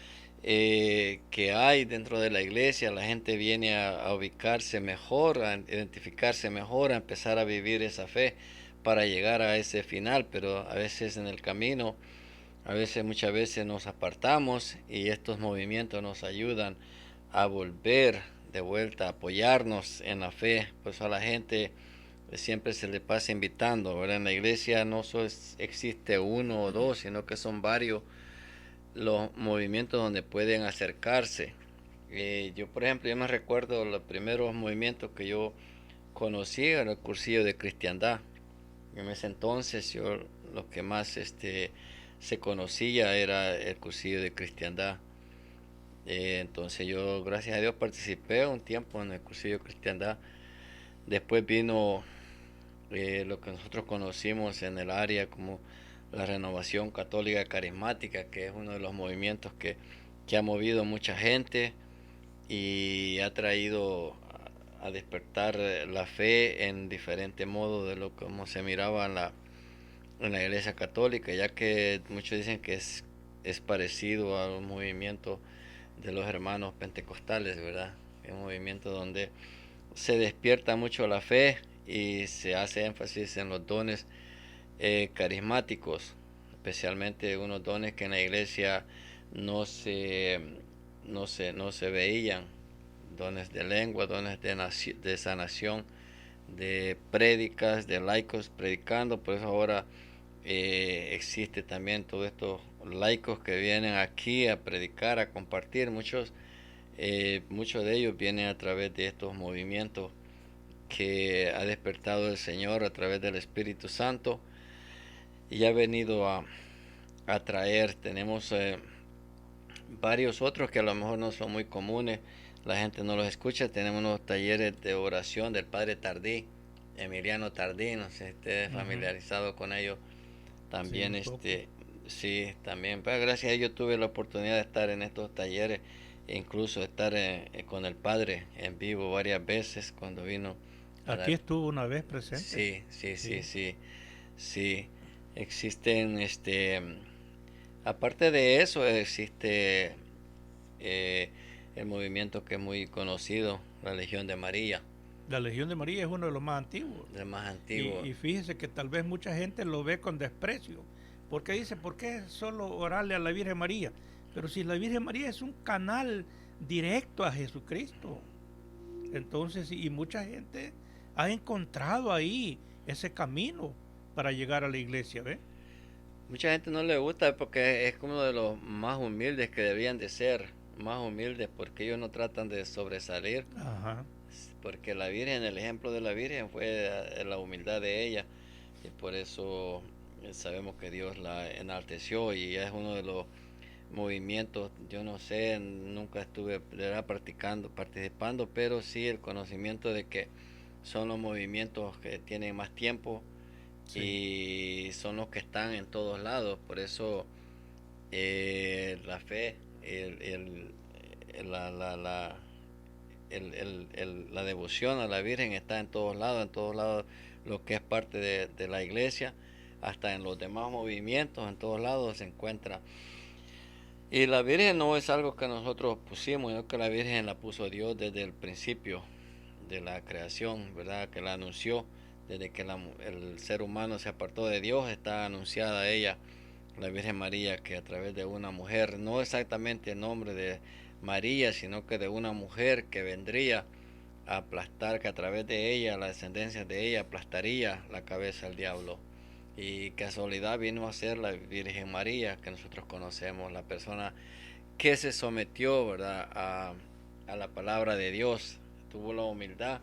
que hay dentro de la iglesia, la gente viene a ubicarse mejor, a identificarse mejor, a empezar a vivir esa fe, para llegar a ese final, pero a veces en el camino, muchas veces nos apartamos y estos movimientos nos ayudan a volver de vuelta, a apoyarnos en la fe. Pues a la gente siempre se le pasa invitando, ¿verdad? En la iglesia no solo existe uno o dos, sino que son varios los movimientos donde pueden acercarse. Yo, por ejemplo, yo me recuerdo los primeros movimientos que yo conocí era el cursillo de cristiandad. En ese entonces yo lo que más se conocía era el cursillo de cristiandad. Entonces yo, gracias a Dios, participé un tiempo en el cursillo de cristiandad. Después vino lo que nosotros conocimos en el área como la Renovación Católica Carismática, que es uno de los movimientos que ha movido mucha gente y ha traído a despertar la fe en diferentes modos de lo como se miraba en la Iglesia Católica, ya que muchos dicen que es parecido a un movimiento de los hermanos pentecostales, ¿verdad? Es un movimiento donde se despierta mucho la fe y se hace énfasis en los dones carismáticos, especialmente unos dones que en la iglesia no se veían, dones de lengua, dones de sanación, de prédicas, de laicos predicando. Por eso ahora existe también todos estos laicos que vienen aquí a predicar, a compartir. Muchos de ellos vienen a través de estos movimientos que ha despertado el Señor a través del Espíritu Santo y ha venido a traer. Tenemos varios otros que a lo mejor no son muy comunes, la gente no los escucha. Tenemos unos talleres de oración del Padre Tardí, Emiliano Tardí, no sé si usted es familiarizado con ellos. También sí, también, pero gracias a ellos tuve la oportunidad de estar en estos talleres e incluso estar con el Padre en vivo varias veces cuando vino. Aquí estuvo una vez presente. Sí. Existen, aparte de eso, existe el movimiento que es muy conocido, la Legión de María. La Legión de María es uno de los más antiguos. Y fíjese que tal vez mucha gente lo ve con desprecio, porque dice, ¿por qué solo orarle a la Virgen María? Pero si la Virgen María es un canal directo a Jesucristo. Entonces, y mucha gente ha encontrado ahí ese camino para llegar a la iglesia, ¿ve? Mucha gente no le gusta porque es como uno de los más humildes que debían de ser, más humildes, porque ellos no tratan de sobresalir. Ajá. Porque la Virgen, el ejemplo de la Virgen fue la humildad de ella, y por eso sabemos que Dios la enalteció, y es uno de los movimientos. Yo no sé, nunca estuve participando, pero sí el conocimiento de que son los movimientos que tienen más tiempo y son los que están en todos lados. Por eso la fe, la devoción a la Virgen está en todos lados lo que es parte de la iglesia, hasta en los demás movimientos, en todos lados se encuentra. Y la Virgen no es algo que nosotros pusimos, sino que la Virgen la puso Dios desde el principio de la creación, ¿verdad? Que la anunció desde que el ser humano se apartó de Dios. Está anunciada ella, la Virgen María, que a través de una mujer, no exactamente el nombre de María, sino que de una mujer que vendría a aplastar, que a través de ella, la descendencia de ella, aplastaría la cabeza al diablo. Y casualidad vino a ser la Virgen María que nosotros conocemos, la persona que se sometió, ¿verdad?, a la palabra de Dios, tuvo la humildad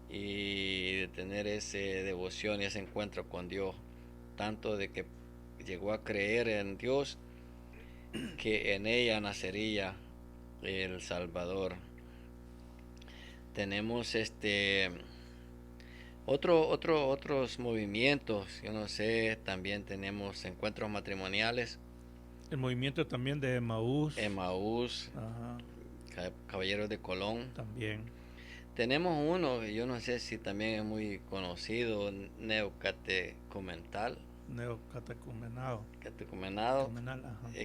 y de tener esa devoción y ese encuentro con Dios, tanto de que llegó a creer en Dios, que en ella nacería el Salvador. Tenemos otros movimientos, yo no sé, también tenemos encuentros matrimoniales. El movimiento también de Emaús. Ajá. Caballeros de Colón. También. Tenemos uno, yo no sé si también es muy conocido, neocatecumenal. Catecumenado.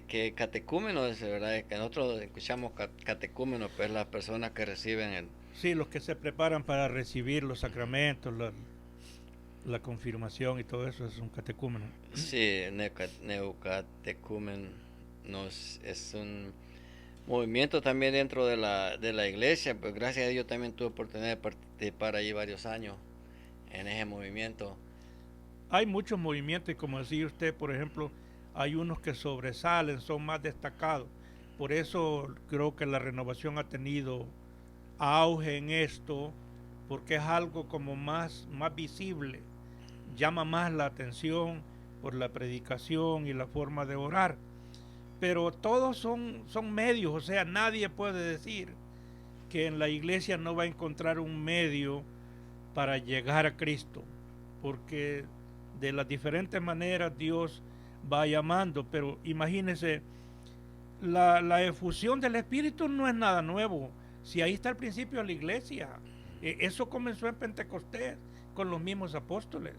Que catecúmeno es, ¿verdad? Que nosotros escuchamos catecúmeno, pues las personas que reciben Sí, los que se preparan para recibir los sacramentos. la confirmación y todo eso es un catecúmeno. Sí, Neucatecumen es un movimiento también dentro de la iglesia, pues gracias a Dios también tuve oportunidad de participar allí varios años en ese movimiento. Hay muchos movimientos y como decía usted, por ejemplo, hay unos que sobresalen, son más destacados. Por eso creo que la renovación ha tenido auge en esto, porque es algo como más visible, llama más la atención por la predicación y la forma de orar. Pero todos son medios, o sea, nadie puede decir que en la iglesia no va a encontrar un medio para llegar a Cristo, porque de las diferentes maneras Dios va llamando. Pero imagínense, la efusión del Espíritu no es nada nuevo, si ahí está el principio de la iglesia. Eso comenzó en Pentecostés con los mismos apóstoles.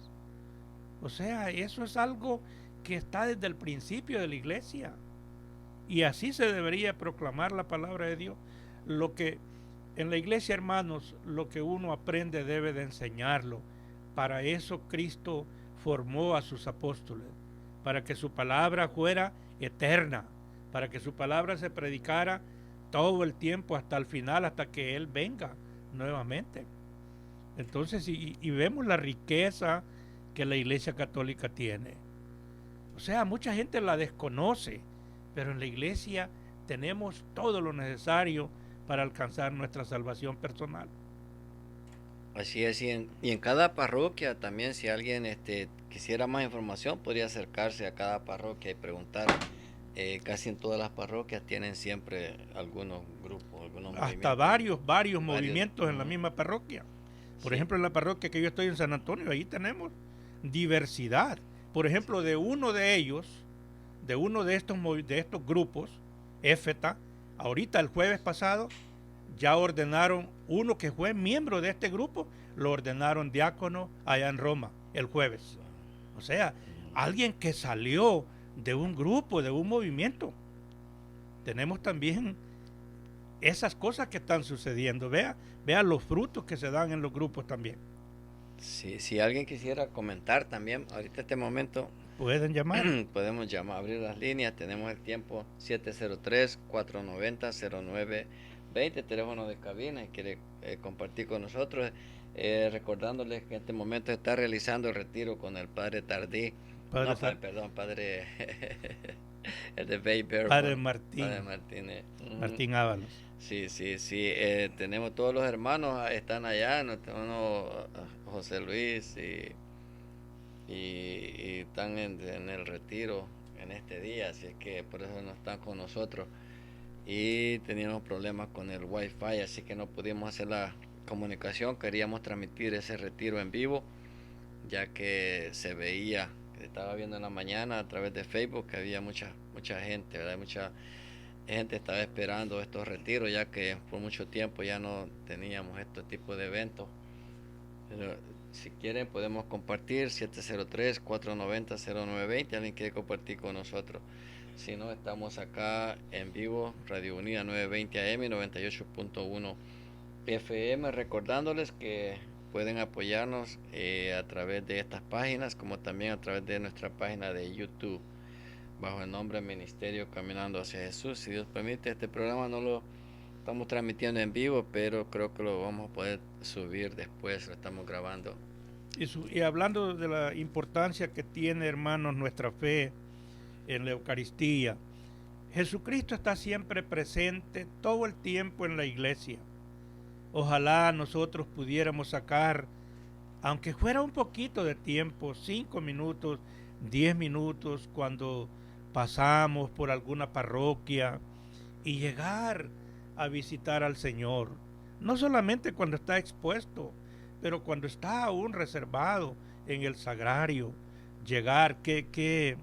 O sea, eso es algo que está desde el principio de la iglesia. Y así se debería proclamar la palabra de Dios. Lo que en la iglesia, hermanos, lo que uno aprende debe de enseñarlo. Para eso Cristo formó a sus apóstoles, para que su palabra fuera eterna, para que su palabra se predicara todo el tiempo hasta el final, hasta que Él venga nuevamente. Entonces, y vemos la riqueza que la Iglesia Católica tiene. O sea, mucha gente la desconoce, pero en la iglesia tenemos todo lo necesario para alcanzar nuestra salvación personal. Así es, y en cada parroquia también, si alguien quisiera más información, podría acercarse a cada parroquia y preguntar. Casi en todas las parroquias tienen siempre algunos grupos, algunos movimientos. Hasta varios movimientos en la misma parroquia. Por ejemplo, en la parroquia que yo estoy en San Antonio, ahí tenemos diversidad. Por ejemplo, de uno de ellos, de uno de estos grupos, Éfeta, ahorita el jueves pasado, ya ordenaron uno que fue miembro de este grupo, lo ordenaron diácono allá en Roma el jueves. O sea, alguien que salió de un grupo, de un movimiento. Tenemos también esas cosas que están sucediendo. Vea los frutos que se dan en los grupos también. Sí, si alguien quisiera comentar también, ahorita este momento pueden llamar. Podemos llamar, abrir las líneas. Tenemos el tiempo 703-490-0920, teléfono de cabina, y quiere compartir con nosotros. Recordándoles que en este momento está realizando el retiro con el padre Tardí. Padre el de Bay Bear, Padre Martín. Padre Martín. Martín Ábalos. Sí. Tenemos todos los hermanos, están allá, nuestro hermano José Luis, y están en el retiro en este día, así es que por eso no están con nosotros. Y teníamos problemas con el Wi-Fi, así que no pudimos hacer la comunicación. Queríamos transmitir ese retiro en vivo, ya que se veía, estaba viendo en la mañana a través de Facebook que había mucha gente, ¿verdad? Mucha gente estaba esperando estos retiros, ya que por mucho tiempo ya no teníamos este tipo de eventos. Pero si quieren podemos compartir 703-490-0920, alguien quiere compartir con nosotros. Si no, estamos acá en vivo, Radio Unida 920 AM y 98.1 FM, recordándoles que pueden apoyarnos a través de estas páginas, como también a través de nuestra página de YouTube, bajo el nombre Ministerio Caminando hacia Jesús. Si Dios permite, este programa no lo estamos transmitiendo en vivo, pero creo que lo vamos a poder subir después, lo estamos grabando. Y hablando de la importancia que tiene, hermanos, nuestra fe en la Eucaristía, Jesucristo está siempre presente todo el tiempo en la iglesia. Ojalá nosotros pudiéramos sacar, aunque fuera un poquito de tiempo, 5 minutos, 10 minutos, cuando pasamos por alguna parroquia y llegar a visitar al Señor. No solamente cuando está expuesto, pero cuando está aún reservado en el sagrario. Llegar, qué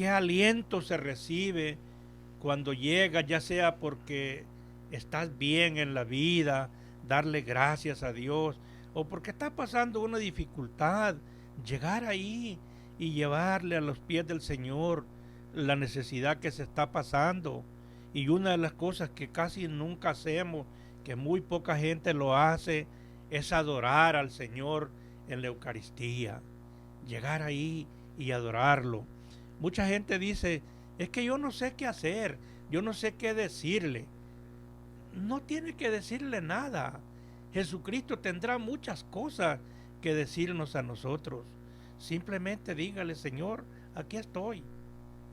aliento se recibe cuando llega, ya sea porque estás bien en la vida, darle gracias a Dios, o porque está pasando una dificultad, llegar ahí y llevarle a los pies del Señor la necesidad que se está pasando. Y una de las cosas que casi nunca hacemos, que muy poca gente lo hace, es adorar al Señor en la Eucaristía, llegar ahí y adorarlo. Mucha gente dice, es que yo no sé qué hacer, yo no sé qué decirle. No tiene que decirle nada. Jesucristo tendrá muchas cosas que decirnos a nosotros. Simplemente dígale, Señor, aquí estoy.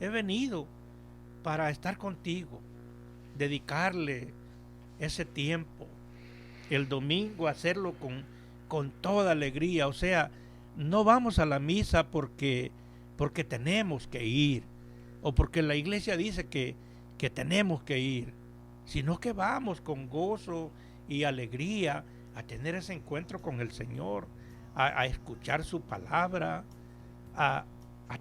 He venido para estar contigo, dedicarle ese tiempo. El domingo hacerlo con toda alegría. O sea, no vamos a la misa porque tenemos que ir o porque la iglesia dice que tenemos que ir, sino que vamos con gozo y alegría a tener ese encuentro con el Señor, a escuchar su palabra, a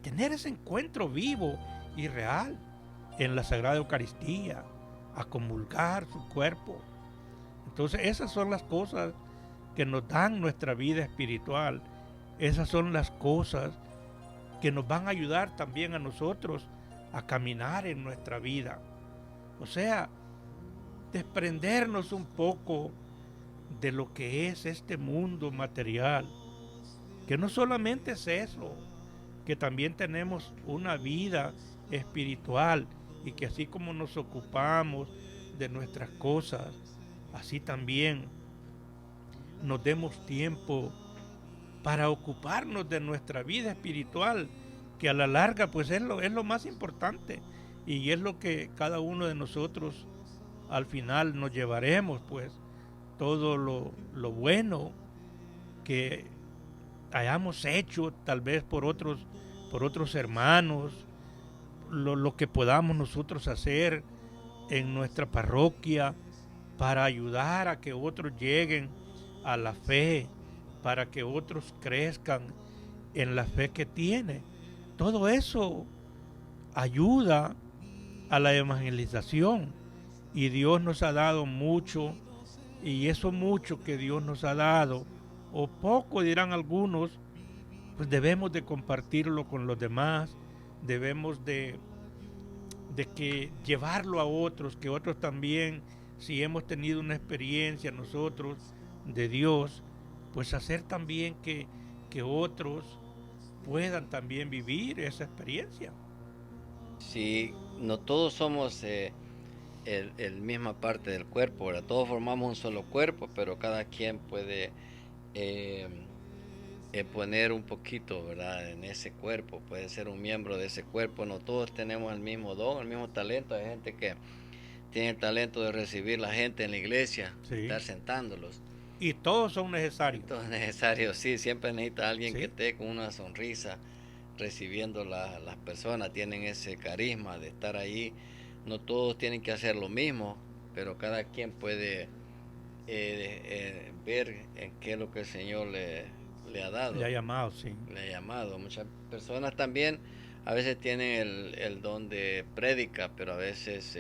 tener ese encuentro vivo y real en la Sagrada Eucaristía, a comulgar su cuerpo. Entonces esas son las cosas que nos dan nuestra vida espiritual. Esas son las cosas que nos van a ayudar también a nosotros a caminar en nuestra vida. O sea, desprendernos un poco de lo que es este mundo material, que no solamente es eso, que también tenemos una vida espiritual y que así como nos ocupamos de nuestras cosas, así también nos demos tiempo para ocuparnos de nuestra vida espiritual, que a la larga pues es lo más importante y es lo que cada uno de nosotros al final nos llevaremos, pues todo lo bueno que hayamos hecho tal vez por otros hermanos, lo que podamos nosotros hacer en nuestra parroquia para ayudar a que otros lleguen a la fe, para que otros crezcan en la fe que tiene. Todo eso ayuda a la evangelización y Dios nos ha dado mucho, y eso mucho que Dios nos ha dado, o poco dirán algunos, pues debemos de compartirlo con los demás, debemos de que llevarlo a otros, que otros también, si hemos tenido una experiencia nosotros de Dios, pues hacer también que otros puedan también vivir esa experiencia. Sí, no todos somos el misma parte del cuerpo, ¿verdad? Todos formamos un solo cuerpo, pero cada quien puede poner un poquito, ¿verdad? En ese cuerpo, puede ser un miembro de ese cuerpo. No todos tenemos el mismo don, el mismo talento. Hay gente que tiene el talento de recibir la gente en la iglesia, sí, estar sentándolos. Y todos son necesarios. Todos necesarios, sí. Siempre necesita alguien, sí, que esté con una sonrisa recibiendo las personas. Tienen ese carisma de estar ahí. No todos tienen que hacer lo mismo, pero cada quien puede ver en qué es lo que el Señor le ha dado. Le ha llamado, sí. Le ha llamado. Muchas personas también a veces tienen el don de prédica, pero a veces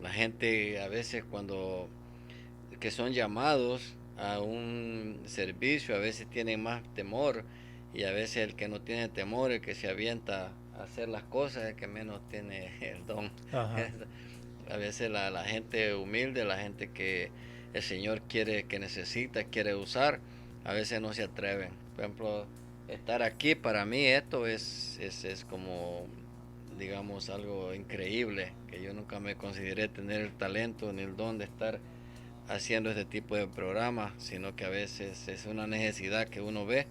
la gente, a veces cuando que son llamados a un servicio, a veces tienen más temor, y a veces el que no tiene temor, el que se avienta a hacer las cosas, es el que menos tiene el don. A veces la gente humilde, la gente que el Señor quiere usar, a veces no se atreven. Por ejemplo, estar aquí, para mí esto es como, digamos, algo increíble, que yo nunca me consideré tener el talento ni el don de estar haciendo este tipo de programas, sino que a veces es una necesidad que uno ve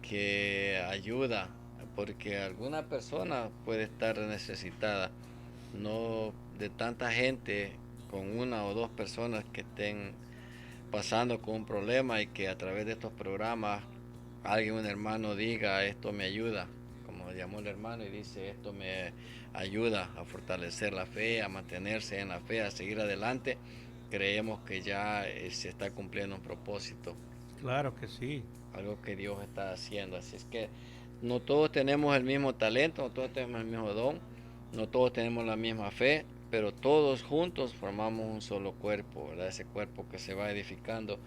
que ayuda, porque alguna persona puede estar necesitada, no de tanta gente, con una o dos personas que estén pasando con un problema y que a través de estos programas un hermano diga, esto me ayuda, como llamó el hermano y dice, esto me ayuda a fortalecer la fe, a mantenerse en la fe, a seguir adelante. Creemos que ya se está cumpliendo un propósito. Claro que sí. Algo que Dios está haciendo. Así es que no todos tenemos el mismo talento, no todos tenemos el mismo don, no todos tenemos la misma fe, pero todos juntos formamos un solo cuerpo, ¿verdad? Ese cuerpo que se va edificando,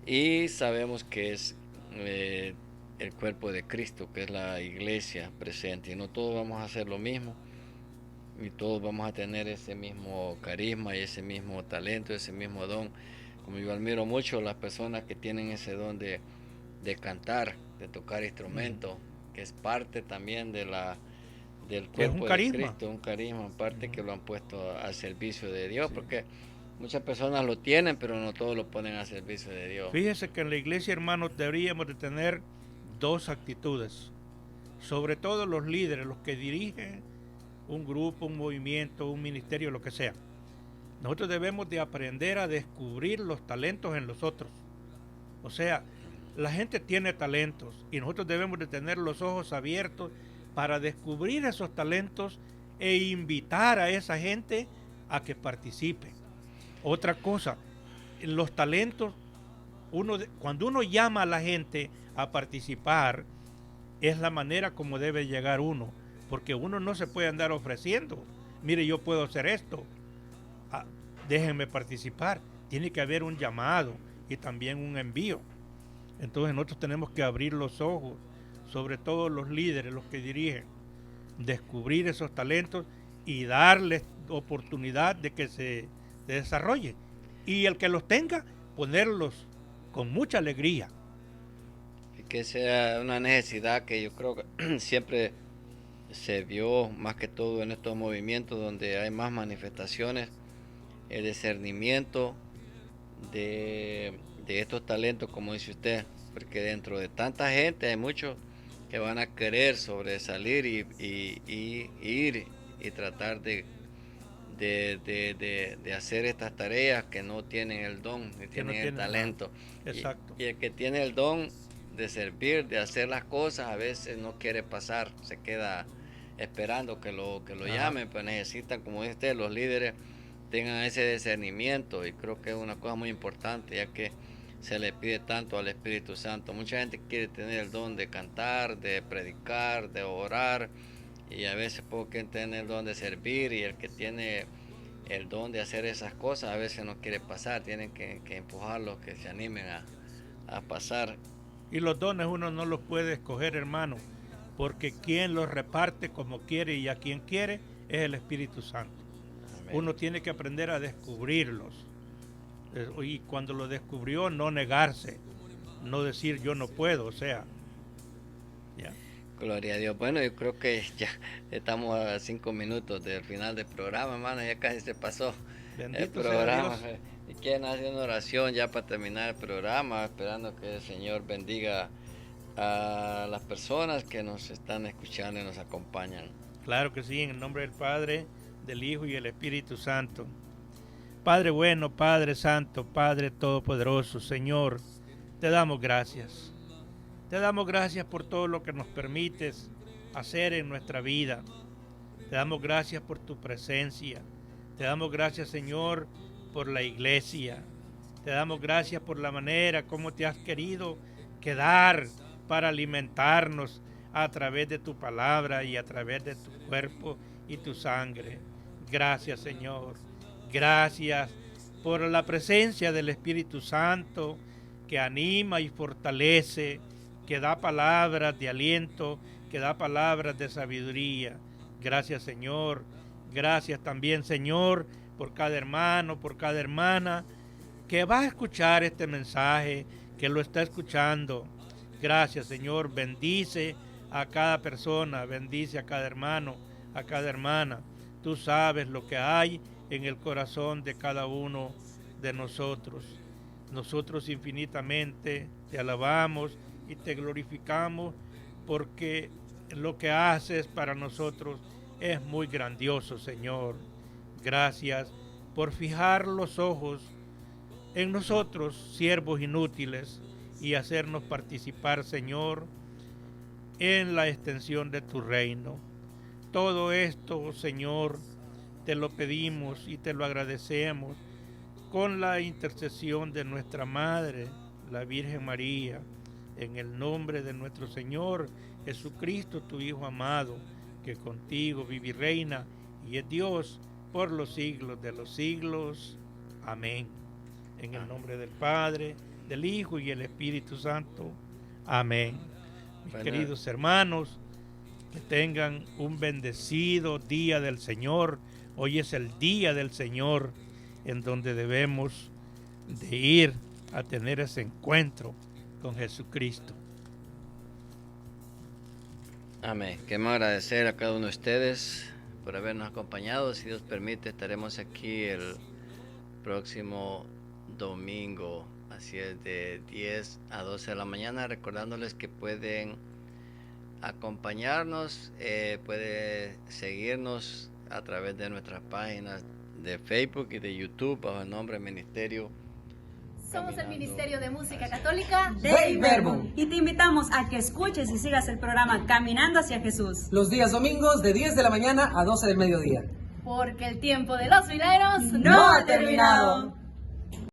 y sabemos que es el cuerpo de Cristo, que es la iglesia presente, y no todos vamos a hacer lo mismo, y todos vamos a tener ese mismo carisma y ese mismo talento, ese mismo don. Como yo admiro mucho las personas que tienen ese don de cantar, de tocar instrumentos, que es parte también del Es cuerpo un de carisma. Cristo, un carisma, parte que lo han puesto al servicio de Dios, porque muchas personas lo tienen, pero no todos lo ponen al servicio de Dios. Fíjese que en la iglesia, hermanos, deberíamos de tener dos actitudes. Sobre todo los líderes, los que dirigen un grupo, un movimiento, un ministerio, lo que sea. Nosotros debemos de aprender a descubrir los talentos en los otros. O sea, la gente tiene talentos y nosotros debemos de tener los ojos abiertos para descubrir esos talentos e invitar a esa gente a que participe. Otra cosa, los talentos, cuando uno llama a la gente a participar, es la manera como debe llegar uno, porque uno no se puede andar ofreciendo. Mire, yo puedo hacer esto, déjenme participar. Tiene que haber un llamado y también un envío. Entonces nosotros tenemos que abrir los ojos, sobre todo los líderes, los que dirigen, descubrir esos talentos y darles oportunidad de que se desarrolle. Y el que los tenga, ponerlos con mucha alegría. Y que sea una necesidad que yo creo que siempre se vio más que todo en estos movimientos donde hay más manifestaciones, el discernimiento de estos talentos, como dice usted, porque dentro de tanta gente hay muchos que van a querer sobresalir y ir y tratar de hacer estas tareas que no tienen el don, ni tienen el talento. Exacto. Y el que tiene el don de servir, de hacer las cosas, a veces no quiere pasar, se queda esperando que lo llamen, pues necesitan, como dice usted, los líderes tengan ese discernimiento, y creo que es una cosa muy importante, ya que se le pide tanto al Espíritu Santo. Mucha gente quiere tener el don de cantar, de predicar, de orar, y a veces pocos quieren tener el don de servir, y el que tiene el don de hacer esas cosas a veces no quiere pasar, tienen que empujarlos, que se animen a pasar. Y los dones uno no los puede escoger, hermano, porque quien los reparte como quiere y a quien quiere es el Espíritu Santo. Amén. Uno tiene que aprender a descubrirlos. Y cuando lo descubrió, no negarse, no decir yo no puedo, o sea. Ya. Gloria a Dios. Bueno, yo creo que ya estamos a 5 minutos del final del programa, hermano, ya casi se pasó. Bendito el programa. sea Dios. Y quieren hacer una oración ya para terminar el programa, esperando que el Señor bendiga a las personas que nos están escuchando y nos acompañan. Claro que sí, en el nombre del Padre, del Hijo y del Espíritu Santo. Padre bueno, Padre Santo, Padre Todopoderoso, Señor, te damos gracias. Te damos gracias por todo lo que nos permites hacer en nuestra vida. Te damos gracias por tu presencia. Te damos gracias, Señor, por la iglesia. Te damos gracias por la manera como te has querido quedar para alimentarnos a través de tu palabra y a través de tu cuerpo y tu sangre. Gracias, Señor. Gracias por la presencia del Espíritu Santo que anima y fortalece, que da palabras de aliento, que da palabras de sabiduría. Gracias, Señor. Gracias también, Señor, por cada hermano, por cada hermana que va a escuchar este mensaje, que lo está escuchando. Gracias, Señor. Bendice a cada persona, bendice a cada hermano, a cada hermana. Tú sabes lo que hay en el corazón de cada uno de nosotros. Nosotros infinitamente te alabamos y te glorificamos porque lo que haces para nosotros es muy grandioso, Señor. Gracias por fijar los ojos en nosotros, siervos inútiles, y hacernos participar, Señor, en la extensión de tu reino. Todo esto, Señor, te lo pedimos y te lo agradecemos con la intercesión de nuestra Madre, la Virgen María, en el nombre de nuestro Señor Jesucristo, tu Hijo amado, que contigo vive y reina y es Dios por los siglos de los siglos. Amén. En el nombre del Padre, del Hijo y el Espíritu Santo. Amén. Mis queridos hermanos, que tengan un bendecido día del Señor. Hoy es el día del Señor en donde debemos de ir a tener ese encuentro con Jesucristo. Amén. Queremos agradecer a cada uno de ustedes por habernos acompañado. Si Dios permite, estaremos aquí el próximo domingo, así es, de 10 a 12 de la mañana, recordándoles que pueden acompañarnos, puede seguirnos a través de nuestras páginas de Facebook y de YouTube bajo el nombre Ministerio. Somos el Ministerio de Música Católica de Verbum. Y te invitamos a que escuches y sigas el programa Caminando hacia Jesús. Los días domingos de 10 de la mañana a 12 del mediodía. porque el tiempo de los milagros no ha terminado.